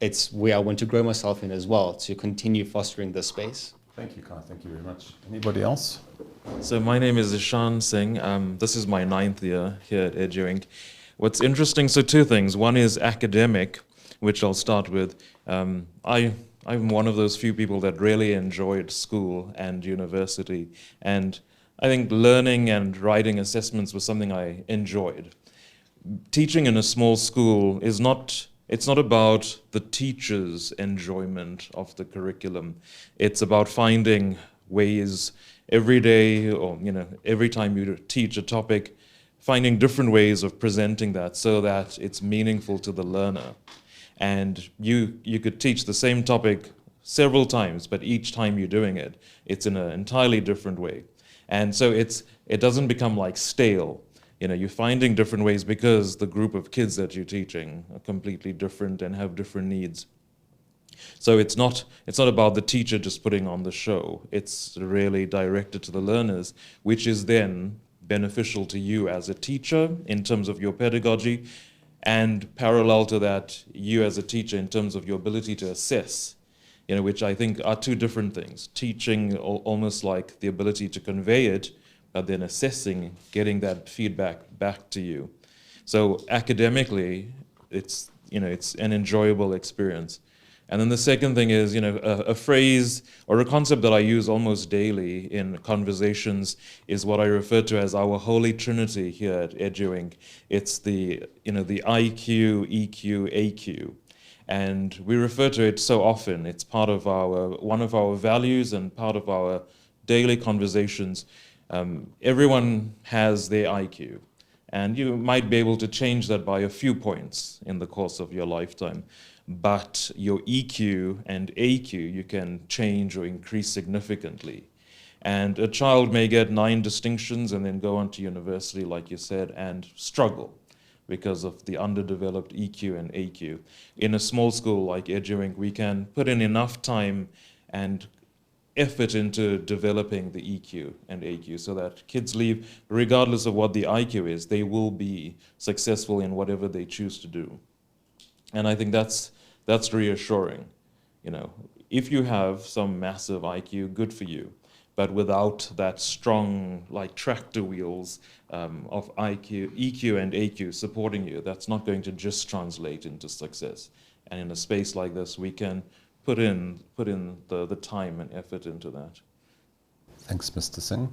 S10: it's where I want to grow myself in as well, to continue fostering this space.
S1: Thank you, Kai. Thank you very much. Anybody else?
S11: So my name is Ishan Singh. This is my 9th year here at EduInc. What's interesting, so 2 things. One is academic, which I'll start with. I'm one of those few people that really enjoyed school and university. And I think learning and writing assessments was something I enjoyed. Teaching in a small school is it's not about the teacher's enjoyment of the curriculum. It's about finding ways every day, or every time you teach a topic, finding different ways of presenting that so that it's meaningful to the learner. And you could teach the same topic several times, but each time you're doing it, it's in an entirely different way. And so it doesn't become like stale. You're finding different ways because the group of kids that you're teaching are completely different and have different needs. So it's not about the teacher just putting on the show. It's really directed to the learners, which is then beneficial to you as a teacher in terms of your pedagogy, and parallel to that, you as a teacher in terms of your ability to assess, which I think are 2 different things. Teaching almost like the ability to convey it, but then assessing, getting that feedback back to you. So academically, it's an enjoyable experience. And then the second thing is, a phrase or a concept that I use almost daily in conversations is what I refer to as our holy trinity here at EduInc. It's the IQ, EQ, AQ. And we refer to it so often. It's part of one of our values and part of our daily conversations. Everyone has their IQ, and you might be able to change that by a few points in the course of your lifetime. But your EQ and AQ you can change or increase significantly. And a child may get 9 distinctions and then go on to university, like you said, and struggle because of the underdeveloped EQ and AQ. In a small school like EduInc, we can put in enough time and effort into developing the EQ and AQ so that kids leave, regardless of what the IQ is, they will be successful in whatever they choose to do. And I think that's reassuring. If you have some massive IQ, good for you. But without that strong, like tractor wheels of IQ, EQ and AQ supporting you, that's not going to just translate into success. And in a space like this, we can put in the time and effort into that.
S1: Thanks, Mr. Singh.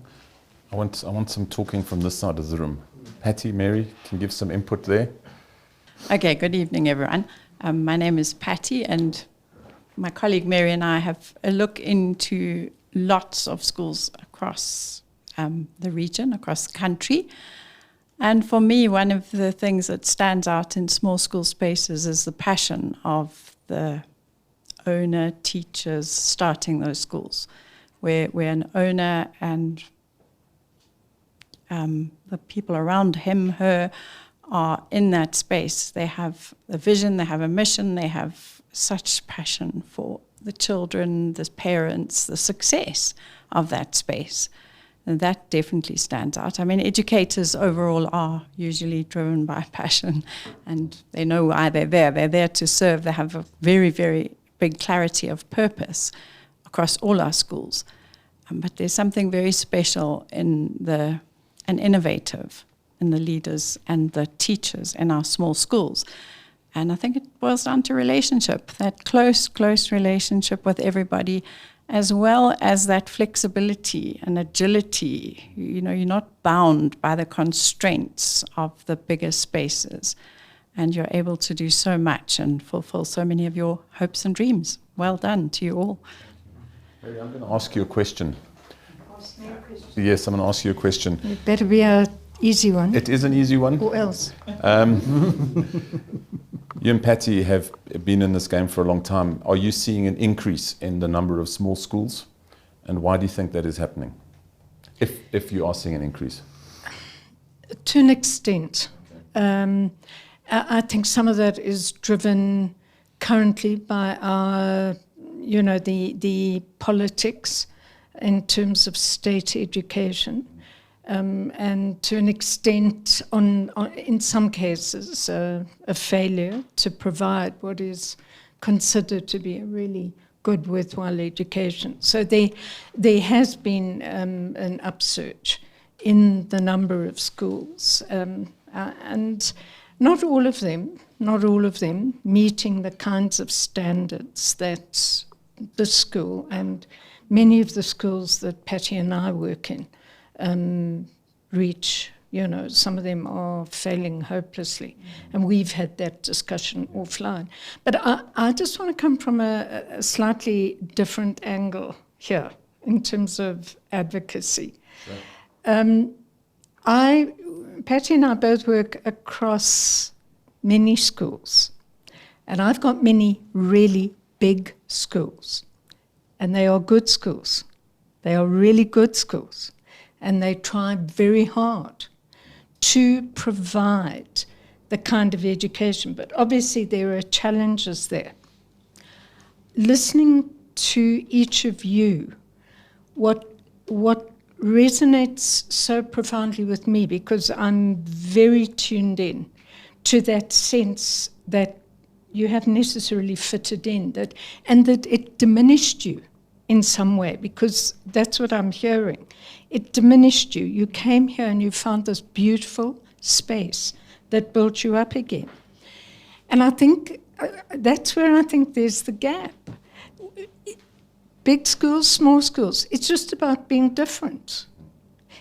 S1: I want some talking from this side of the room. Patty, Mary, can you give some input there?
S12: Okay, good evening, everyone. My name is Patty, and my colleague Mary and I have a look into lots of schools across the region, across the country. And for me, one of the things that stands out in small school spaces is the passion of the owner, teachers starting those schools, where an owner and the people around him, her, are in that space. They have a vision, they have a mission, they have such passion for the children, the parents, the success of that space. And that definitely stands out. I mean, educators overall are usually driven by passion, and they know why they're there. They're there to serve. They have a very, very big clarity of purpose across all our schools. But there's something very special and innovative in the leaders and the teachers in our small schools. And I think it boils down to relationship, that close relationship with everybody, as well as that flexibility and agility. You're not bound by the constraints of the bigger spaces, and you're able to do so much and fulfill so many of your hopes and dreams. Well done to you all.
S1: Mary, I'm going to ask you a question.
S13: ask me a question?
S1: Yes, I'm going to ask you a question.
S13: It better be an easy one.
S1: It is an easy one.
S13: Or else.
S1: You and Patty have been in this game for a long time. Are you seeing an increase in the number of small schools? And why do you think that is happening? If you are seeing an increase?
S13: To an extent. I think some of that is driven currently by our, the politics in terms of state education. And to an extent, in some cases, a failure to provide what is considered to be a really good, worthwhile education. So there has been an upsurge in the number of schools, and not all of them meeting the kinds of standards that the school and many of the schools that Patty and I work in reach. Some of them are failing hopelessly. And we've had that discussion offline. But I just want to come from a slightly different angle here in terms of advocacy. Right. Patty and I both work across many schools. And I've got many really big schools. And they are good schools. They are really good schools. And they try very hard to provide the kind of education. But obviously there are challenges there. Listening to each of you, what resonates so profoundly with me, because I'm very tuned in to that sense that you haven't necessarily fitted in, and that it diminished you in some way, because that's what I'm hearing. It diminished you. You came here and you found this beautiful space that built you up again. And I think that's where I think there's the gap. Big schools, small schools, it's just about being different.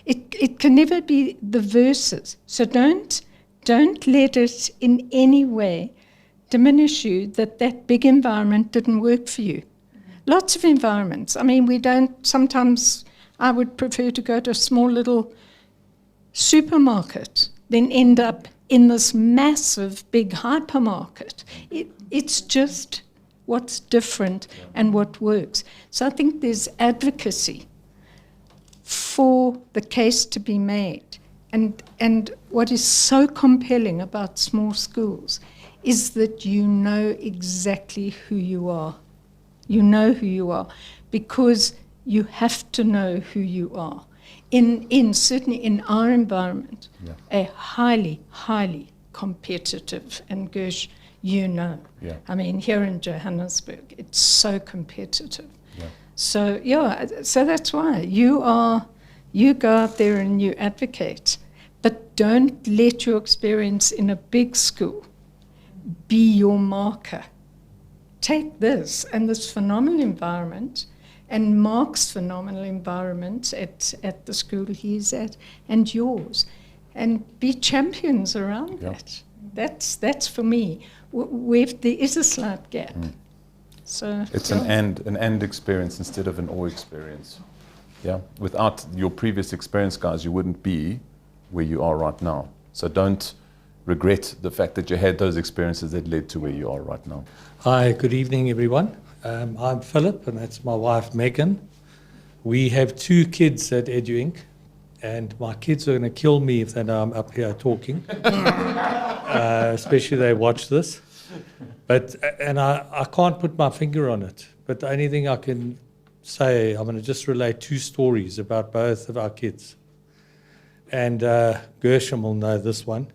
S13: It can never be the verses. So don't let it in any way diminish you that big environment didn't work for you. Lots of environments. I mean, sometimes I would prefer to go to a small little supermarket than end up in this massive big hypermarket. It's just what's different and what works. So I think there's advocacy for the case to be made. And what is so compelling about small schools is that you know exactly who you are. You know who you are because you have to know who you are. Certainly in our environment, a highly, highly competitive, and Gersh, I mean, here in Johannesburg, it's so competitive. So that's why you go out there and you advocate, but don't let your experience in a big school be your marker. Take this and this phenomenal environment and Mark's phenomenal environment at the school he's at and yours, and be champions around that. That's for me. There is a slight gap. So
S1: it's an and experience instead of an or experience. Yeah. Without your previous experience, guys, you wouldn't be where you are right now. So don't regret the fact that you had those experiences that led to where you are right now.
S14: Hi, good evening, everyone. I'm Philip, and that's my wife, Megan. We have 2 kids at EduInc, and my kids are going to kill me if they know I'm up here talking, especially they watch this. And I can't put my finger on it, but the only thing I can say, I'm going to just relate 2 stories about both of our kids. And Gershom will know this one.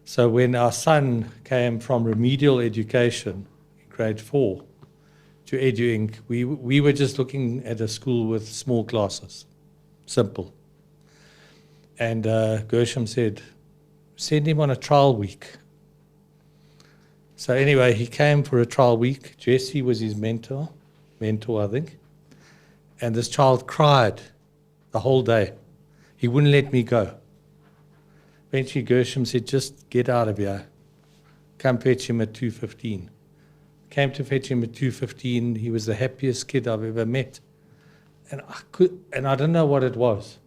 S14: So when our son came from remedial education in grade 4 to EduInc, we were just looking at a school with small classes, simple. And Gershom said, send him on a trial week. So anyway, he came for a trial week. Jesse was his mentor, I think. And this child cried the whole day. He wouldn't let me go. Eventually Gershom said, just get out of here. Come fetch him at 2:15. Came to fetch him at 2:15. He was the happiest kid I've ever met. and I don't know what it was,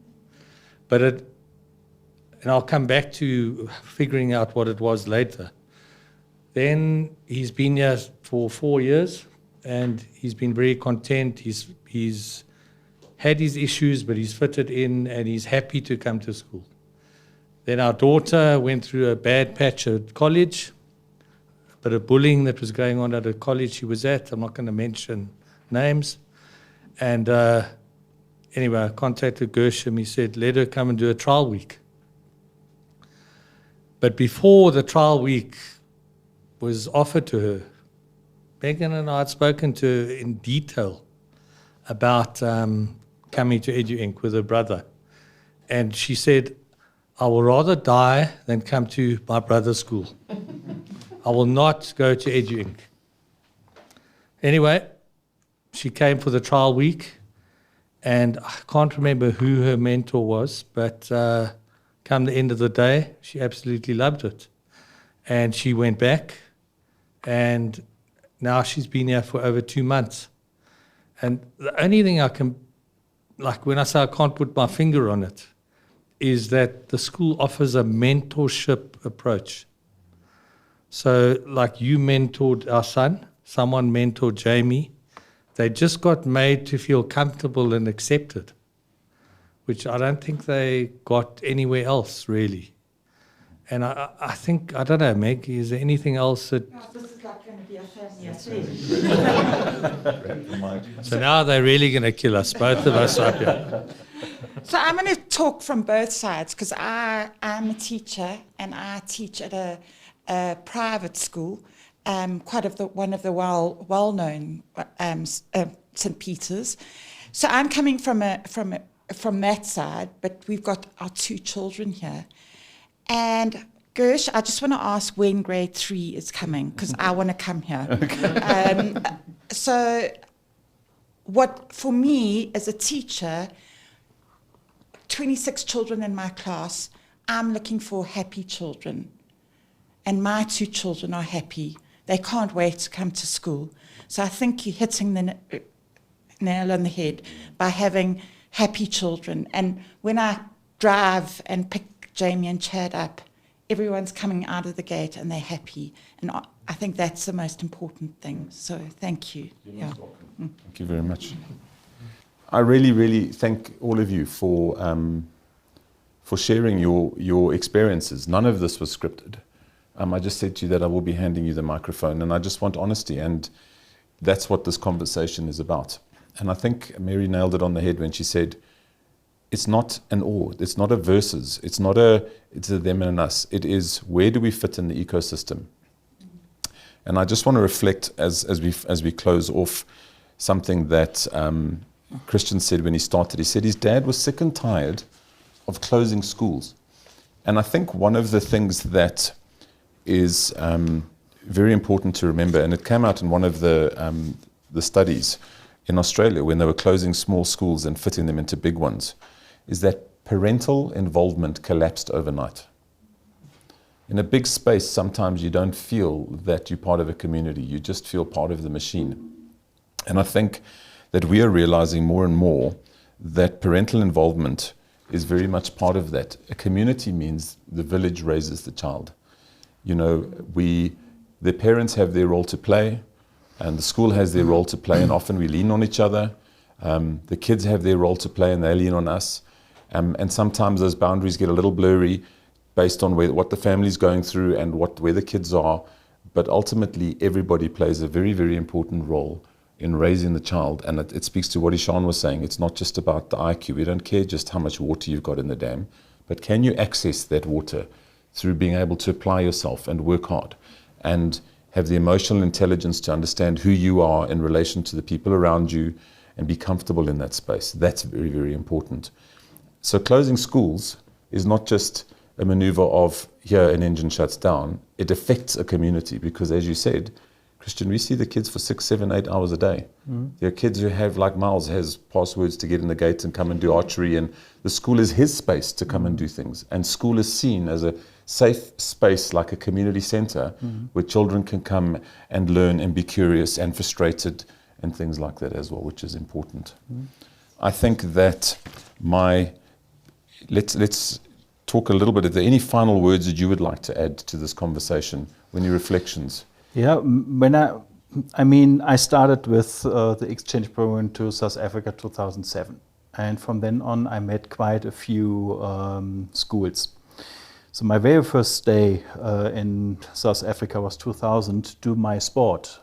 S14: but and I'll come back to figuring out what it was later. Then he's been here for 4 years, and he's been very content. He's had his issues, but he's fitted in, and he's happy to come to school. Then our daughter went through a bad patch at college, a bit of bullying that was going on at a college she was at. I'm not going to mention names. And anyway, I contacted Gershom. He said, let her come and do a trial week. But before the trial week was offered to her, Megan and I had spoken to her in detail about coming to Edu Inc. with her brother. And she said, I will rather die than come to my brother's school. I will not go to Edu Inc. Anyway, she came for the trial week, and I can't remember who her mentor was, but come the end of the day, she absolutely loved it. And she went back, and now she's been here for over 2 months. And the only thing I can, like when I say I can't put my finger on it, is that the school offers a mentorship approach. So like you mentored our son, someone mentored Jamie, they just got made to feel comfortable and accepted, which I don't think they got anywhere else really. And I think, I don't know, Meg, is there anything else that...
S15: No, this is like going to be a family.
S14: So now they're really going to kill us, both of us up here.
S15: So I'm going to talk from both sides, because I'm a teacher and I teach at a private school, one of the well-known St. Peter's. So I'm coming from that side, but we've got our 2 children here. And Gersh, I just want to ask when grade 3 is coming, because I want to come here. Okay. So what, for me as a teacher, 26 children in my class, I'm looking for happy children. And my 2 children are happy. They can't wait to come to school. So I think you're hitting the nail on the head by having happy children. And when I drive and pick Jamie and Chad up, everyone's coming out of the gate and they're happy. And I think that's the most important thing. So thank you. Yeah.
S1: Thank you very much. I really, really thank all of you for sharing your experiences. None of this was scripted. I just said to you that I will be handing you the microphone, and I just want honesty, and that's what this conversation is about. And I think Mary nailed it on the head when she said, it's not an or, it's not a versus, it's a them and an us. It is, where do we fit in the ecosystem? And I just want to reflect as we close off something that Christian said when he started. He said his dad was sick and tired of closing schools. And I think one of the things that is very important to remember, and it came out in one of the studies in Australia when they were closing small schools and fitting them into big ones, is that parental involvement collapsed overnight. In a big space, sometimes you don't feel that you're part of a community, you just feel part of the machine. And I think that we are realizing more and more that parental involvement is very much part of that. A community means the village raises the child. You know, the parents have their role to play, and the school has their role to play, and often we lean on each other. The kids have their role to play, and they lean on us. And sometimes those boundaries get a little blurry based on what the family's going through and where the kids are. But ultimately, everybody plays a very, very important role in raising the child. And it speaks to what Ishan was saying. It's not just about the IQ. We don't care just how much water you've got in the dam, but can you access that water through being able to apply yourself and work hard and have the emotional intelligence to understand who you are in relation to the people around you and be comfortable in that space. That's very, very important. So closing schools is not just a maneuver of here an engine shuts down. It affects a community because, as you said, Christian, we see the kids for 6, 7, 8 hours a day. There are kids who have, like Miles has, passwords to get in the gate and come and do archery, and the school is his space to come and do things. And school is seen as a safe space, like a community center, where children can come and learn and be curious and frustrated and things like that as well, which is important. I think that let's talk a little bit. Are there any final words that you would like to add to this conversation? Any reflections?
S2: Yeah, I started with the exchange program to South Africa 2007. And from then on, I met quite a few schools. So my very first day in South Africa was 2000 to do my sport.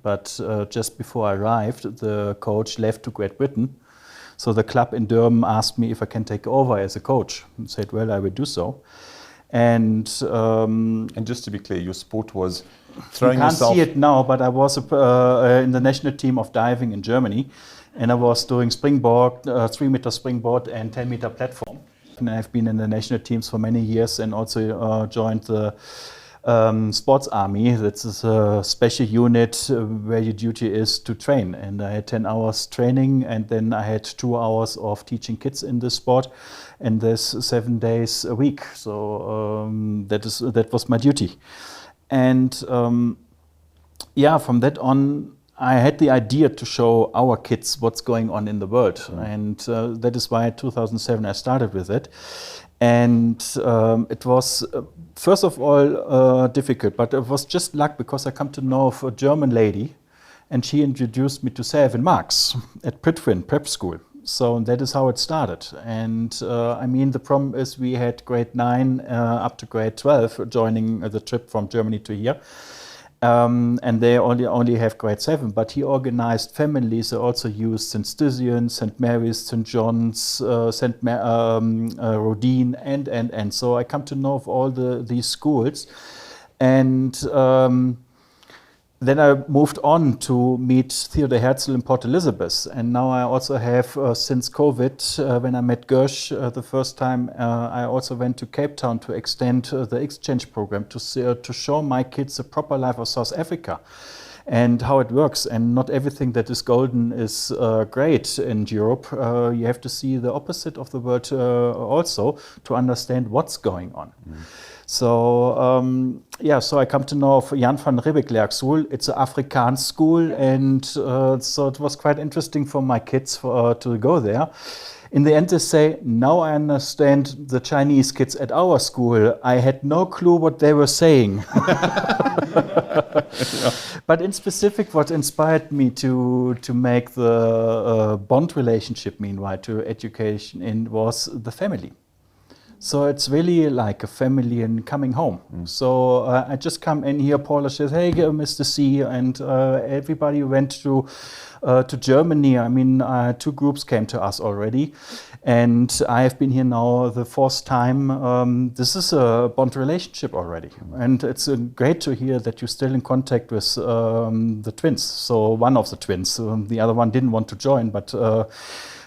S2: But just before I arrived, the coach left to Great Britain. So the club in Durban asked me if I can take over as a coach. I said, well, I will do so. And
S1: just to be clear, your sport was throwing
S2: yourself...
S1: yourself...
S2: You can't see it now, but I was in the national team of diving in Germany. And I was doing springboard, 3-meter springboard and 10-meter platform. And I've been in the national teams for many years and also joined the sports army. That's a special unit where your duty is to train. And I had 10 hours training, and then I had 2 hours of teaching kids in this sport. And there's 7 days a week. So that was my duty. And from that on, I had the idea to show our kids what's going on in the world. And that is why in 2007 I started with it. And it was, first of all, difficult, but it was just luck because I come to know of a German lady, and she introduced me to Selwyn Marx at Pritwin Prep School. So that is how it started. And the problem is we had grade 9 up to grade 12 joining the trip from Germany to here. And they only have grade 7, but he organized families. They also used St. Stithian, St. Mary's, St. John's, Rodin, and so I come to know of all these schools. And then I moved on to meet Theodor Herzl in Port Elizabeth. And now I also have, since COVID, when I met Gersh the first time, I also went to Cape Town to extend the exchange program to show my kids the proper life of South Africa and how it works. And not everything that is golden is great in Europe. You have to see the opposite of the world also to understand what's going on. So, so I come to know of Jan van Riebeck School. It's an Afrikaans school, and so it was quite interesting for my kids to go there. In the end, they say, now I understand the Chinese kids at our school. I had no clue what they were saying. But in specific, what inspired me to make the bond relationship, meanwhile, to education was the family. So it's really like a family and coming home. So I just come in here, Paola says, hey, Mr. C, and everybody went to Germany. 2 groups came to us already. And I have been here now the 4th time. This is a bond relationship already. And it's great to hear that you're still in contact with the twins. So one of the twins, the other one didn't want to join, but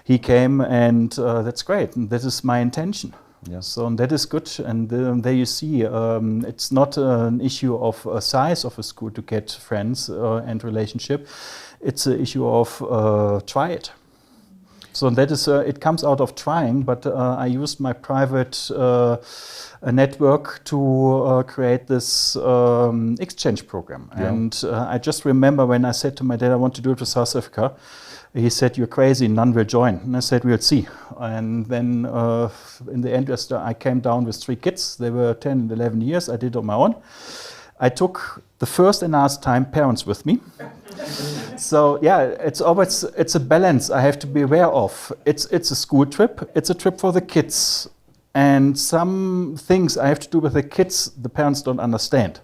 S2: he came, and that's great. And this is my intention. Yeah. So that is good, and there you see, it's not an issue of size of a school to get friends and relationship. It's an issue of try it. So that is, it comes out of trying, but I used my private network to create this exchange program. Yeah. And I just remember when I said to my dad, I want to do it to South Africa. He said, you're crazy, none will join. And I said, we'll see. And then in the end, I came down with 3 kids. They were 10 and 11 years. I did it on my own. I took the first and last time parents with me. So yeah, it's a balance I have to be aware of. It's a school trip. It's a trip for the kids. And some things I have to do with the kids, the parents don't understand.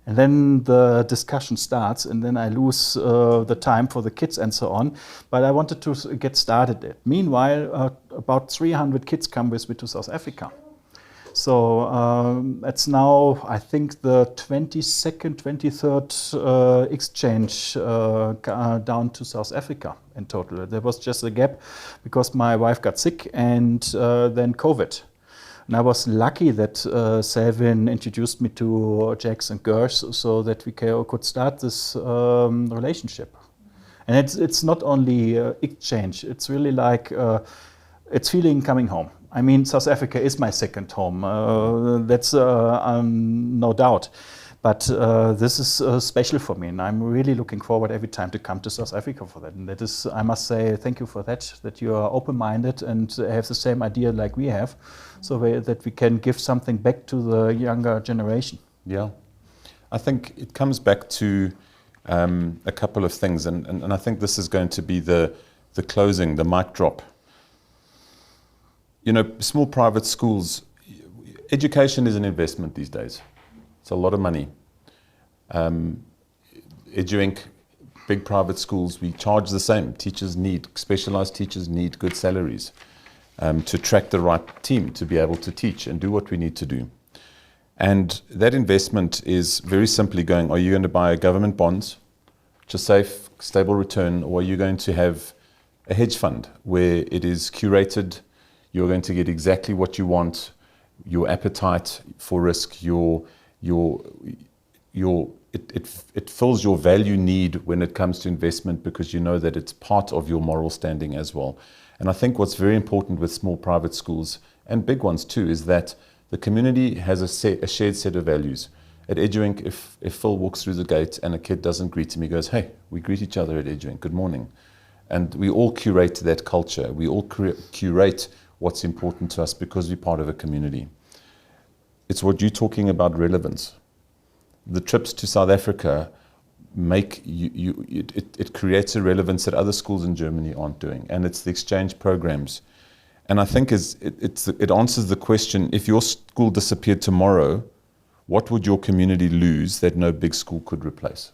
S2: And then the discussion starts, and then I lose the time for the kids and so on. But I wanted to get started. Meanwhile, about 300 kids come with me to South Africa. So it's now, I think, the 22nd, 23rd exchange down to South Africa in total. There was just a gap because my wife got sick and then COVID. And I was lucky that Selwyn introduced me to Jax and Gersh so that we could start this relationship. And it's not only exchange, it's really like, it's feeling coming home. South Africa is my second home, that's no doubt. But this is special for me, and I'm really looking forward every time to come to South Africa for that. And that is, I must say, thank you for that you are open-minded and have the same idea like we have, so that we can give something back to the younger generation.
S1: Yeah. I think it comes back to a couple of things, and I think this is going to be the closing, the mic drop. You know, small private schools, education is an investment these days. It's a lot of money. EduInc, big private schools, we charge the same. Specialized teachers need good salaries to attract the right team to be able to teach and do what we need to do. And that investment is very simply going, are you going to buy government bonds, which are safe, stable return, or are you going to have a hedge fund where it is curated, you're going to get exactly what you want, your appetite for risk, it fills your value need when it comes to investment, because you know that it's part of your moral standing as well. And I think what's very important with small private schools, and big ones too, is that the community has a shared set of values. At EduInc, if Phil walks through the gate and a kid doesn't greet him, he goes, hey, we greet each other at EduInc, good morning. And we all curate that culture. We all curate what's important to us because we're part of a community. It's what you're talking about, relevance. The trips to South Africa it creates a relevance that other schools in Germany aren't doing, and it's the exchange programs. And I think it answers the question, if your school disappeared tomorrow, what would your community lose that no big school could replace?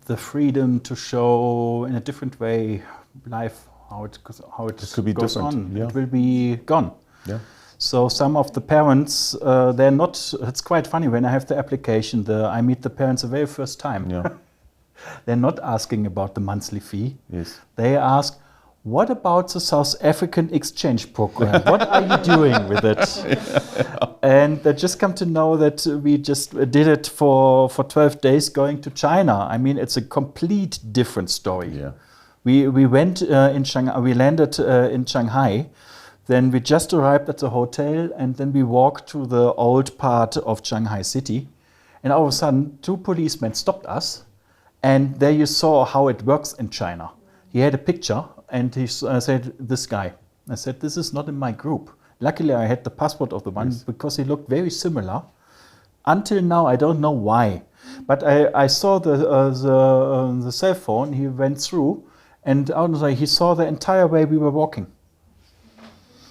S2: The freedom to show in a different way life, how it
S1: could be
S2: goes
S1: different.
S2: on.
S1: Yeah.
S2: It will be gone.
S1: Yeah.
S2: So some of the parents, they're not, it's quite funny, when I have the application, I meet the parents the very first time.
S1: Yeah.
S2: They're not asking about the monthly fee.
S1: Yes.
S2: They ask, what about the South African exchange program? What are you doing with it? And they just come to know that we just did it for 12 days going to China. I mean, it's a complete different story.
S1: Yeah.
S2: We went in Shanghai, we landed in Shanghai. Then we just arrived at the hotel, and then we walked to the old part of Shanghai city. And all of a sudden, 2 policemen stopped us. And there you saw how it works in China. He had a picture, and he said, this guy. I said, this is not in my group. Luckily, I had the passport of the one, because he looked very similar. Until now, I don't know why. But I saw the cell phone. He went through, and he saw the entire way we were walking.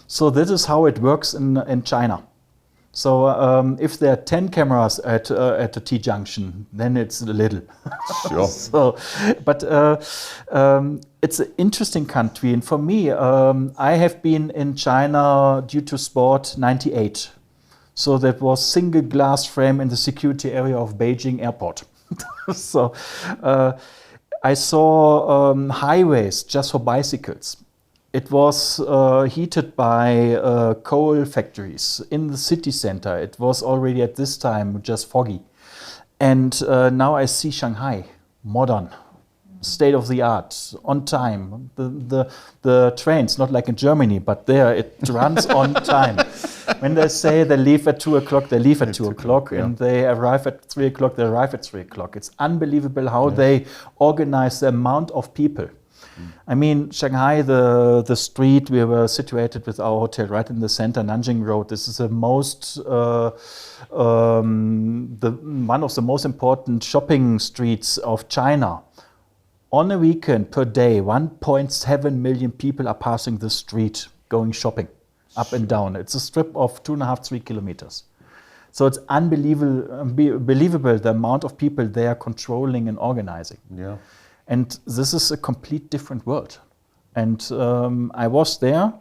S2: So this is how it works in China. So if there are 10 cameras at the T-junction, then it's a little.
S1: Sure.
S2: But it's an interesting country. And for me, I have been in China due to sport 98. So that was single glass frame in the security area of Beijing airport. So I saw highways just for bicycles. It was heated by coal factories in the city center. It was already at this time just foggy. And now I see Shanghai, modern, state of the art, on time. The trains, not like in Germany, but there it runs on time. When they say they leave at 2 o'clock, they leave at 2 o'clock,
S1: yeah.
S2: and they arrive at 3 o'clock, they arrive at 3 o'clock. It's unbelievable how they organize the amount of people. I mean, Shanghai, the street, we were situated with our hotel right in the center, Nanjing Road. This is the most, one of the most important shopping streets of China. On a weekend per day, 1.7 million people are passing the street going shopping, up and down. It's a strip of 2.5, 3 kilometers. So it's unbelievable the amount of people they are controlling and organizing.
S1: Yeah.
S2: And this is a complete different world. And I was there,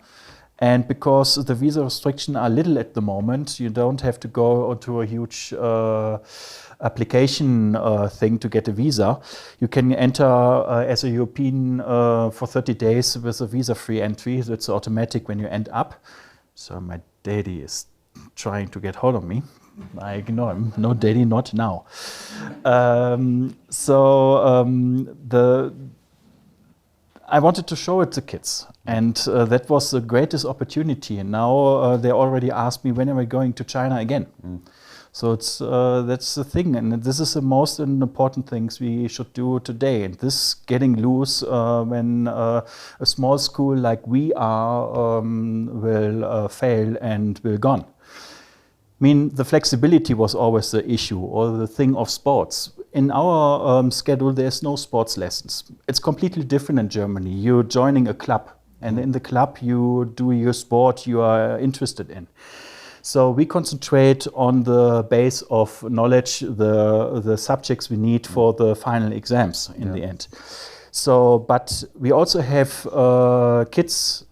S2: and because the visa restrictions are little at the moment, you don't have to go to a huge application thing to get a visa. You can enter as a European for 30 days with a visa-free entry. So it's automatic when you end up. So my daddy is trying to get hold of me. I ignore him. No, daddy, not now. I wanted to show it to kids, and that was the greatest opportunity. And now they already asked me, when am I going to China again? So it's that's the thing, and this is the most important things we should do today. And this getting loose when a small school like we are will fail and will gone. I mean, the flexibility was always the issue, or the thing of sports. In our schedule, there's no sports lessons. It's completely different in Germany. You're joining a club, and in the club you do your sport you are interested in. So we concentrate on the base of knowledge, the subjects we need for the final exams in the end. So, but we also have kids.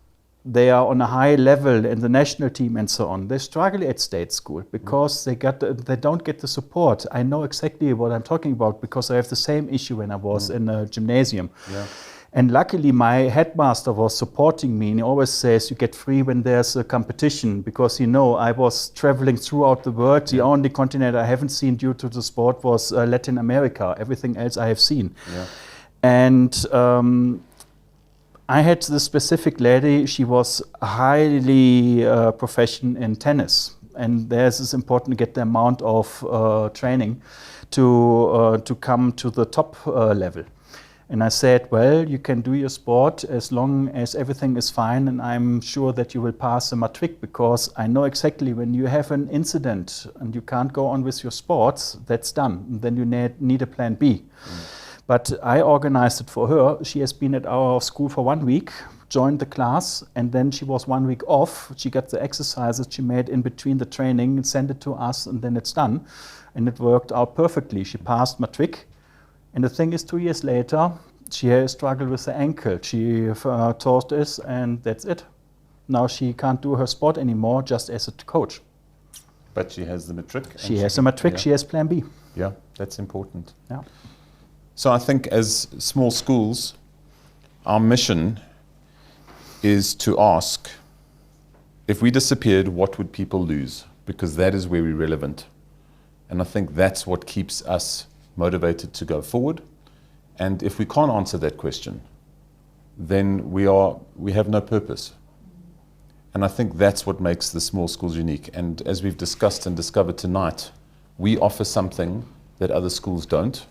S2: They are on a high level in the national team and so on. They struggle at state school because they don't get the support. I know exactly what I'm talking about because I have the same issue when I was in a gymnasium. Yeah. And luckily my headmaster was supporting me, and he always says you get free when there's a competition, because I was traveling throughout the world. The only continent I haven't seen due to the sport was Latin America. Everything else I have seen. Yeah. And I had this specific lady, she was highly professional in tennis. And there's it's important to get the amount of training to come to the top level. And I said, well, you can do your sport as long as everything is fine, and I'm sure that you will pass the matric, because I know exactly when you have an incident and you can't go on with your sports, that's done. And then you need a plan B. But I organized it for her. She has been at our school for 1 week, joined the class, and then she was 1 week off. She got the exercises she made in between the training and sent it to us, and then it's done. And it worked out perfectly. She passed matric. And the thing is, 2 years later, she has struggled with the ankle. She tore this, and that's it. Now she can't do her sport anymore, just as a coach.
S1: But she has the matric.
S2: She has a matric, she has plan B.
S1: Yeah, that's important.
S2: Yeah.
S1: So I think as small schools, our mission is to ask, if we disappeared, what would people lose? Because that is where we're relevant. And I think that's what keeps us motivated to go forward. And if we can't answer that question, then we have no purpose. And I think that's what makes the small schools unique. And as we've discussed and discovered tonight, we offer something that other schools don't,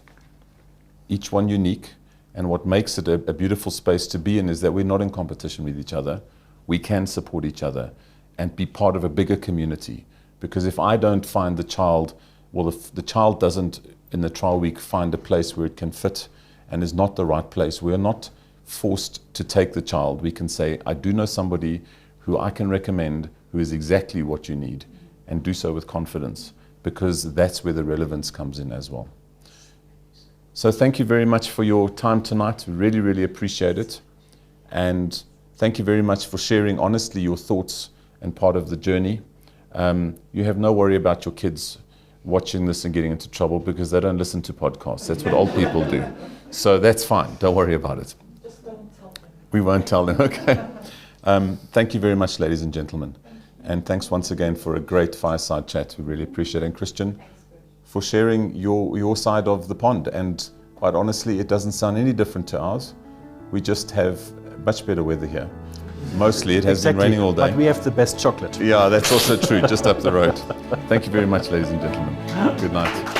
S1: each one unique. And what makes it a beautiful space to be in is that we're not in competition with each other. We can support each other and be part of a bigger community. Because if I don't find the child, well, if the child doesn't in the trial week find a place where it can fit and is not the right place, we're not forced to take the child. We can say, I do know somebody who I can recommend who is exactly what you need, and do so with confidence, because that's where the relevance comes in as well. So thank you very much for your time tonight. We really, really appreciate it. And thank you very much for sharing honestly your thoughts and part of the journey. You have no worry about your kids watching this and getting into trouble, because they don't listen to podcasts. That's what old people do. So that's fine. Don't worry about it.
S15: Just don't tell them.
S1: We won't tell them, okay. Thank you very much, ladies and gentlemen. And thanks once again for a great fireside chat. We really appreciate it. And Christian, for sharing your side of the pond. And quite honestly, it doesn't sound any different to ours. We just have much better weather here. Mostly it has been raining all day.
S2: But we have the best chocolate.
S1: Yeah, that's also true, just up the road. Thank you very much, ladies and gentlemen. Good night.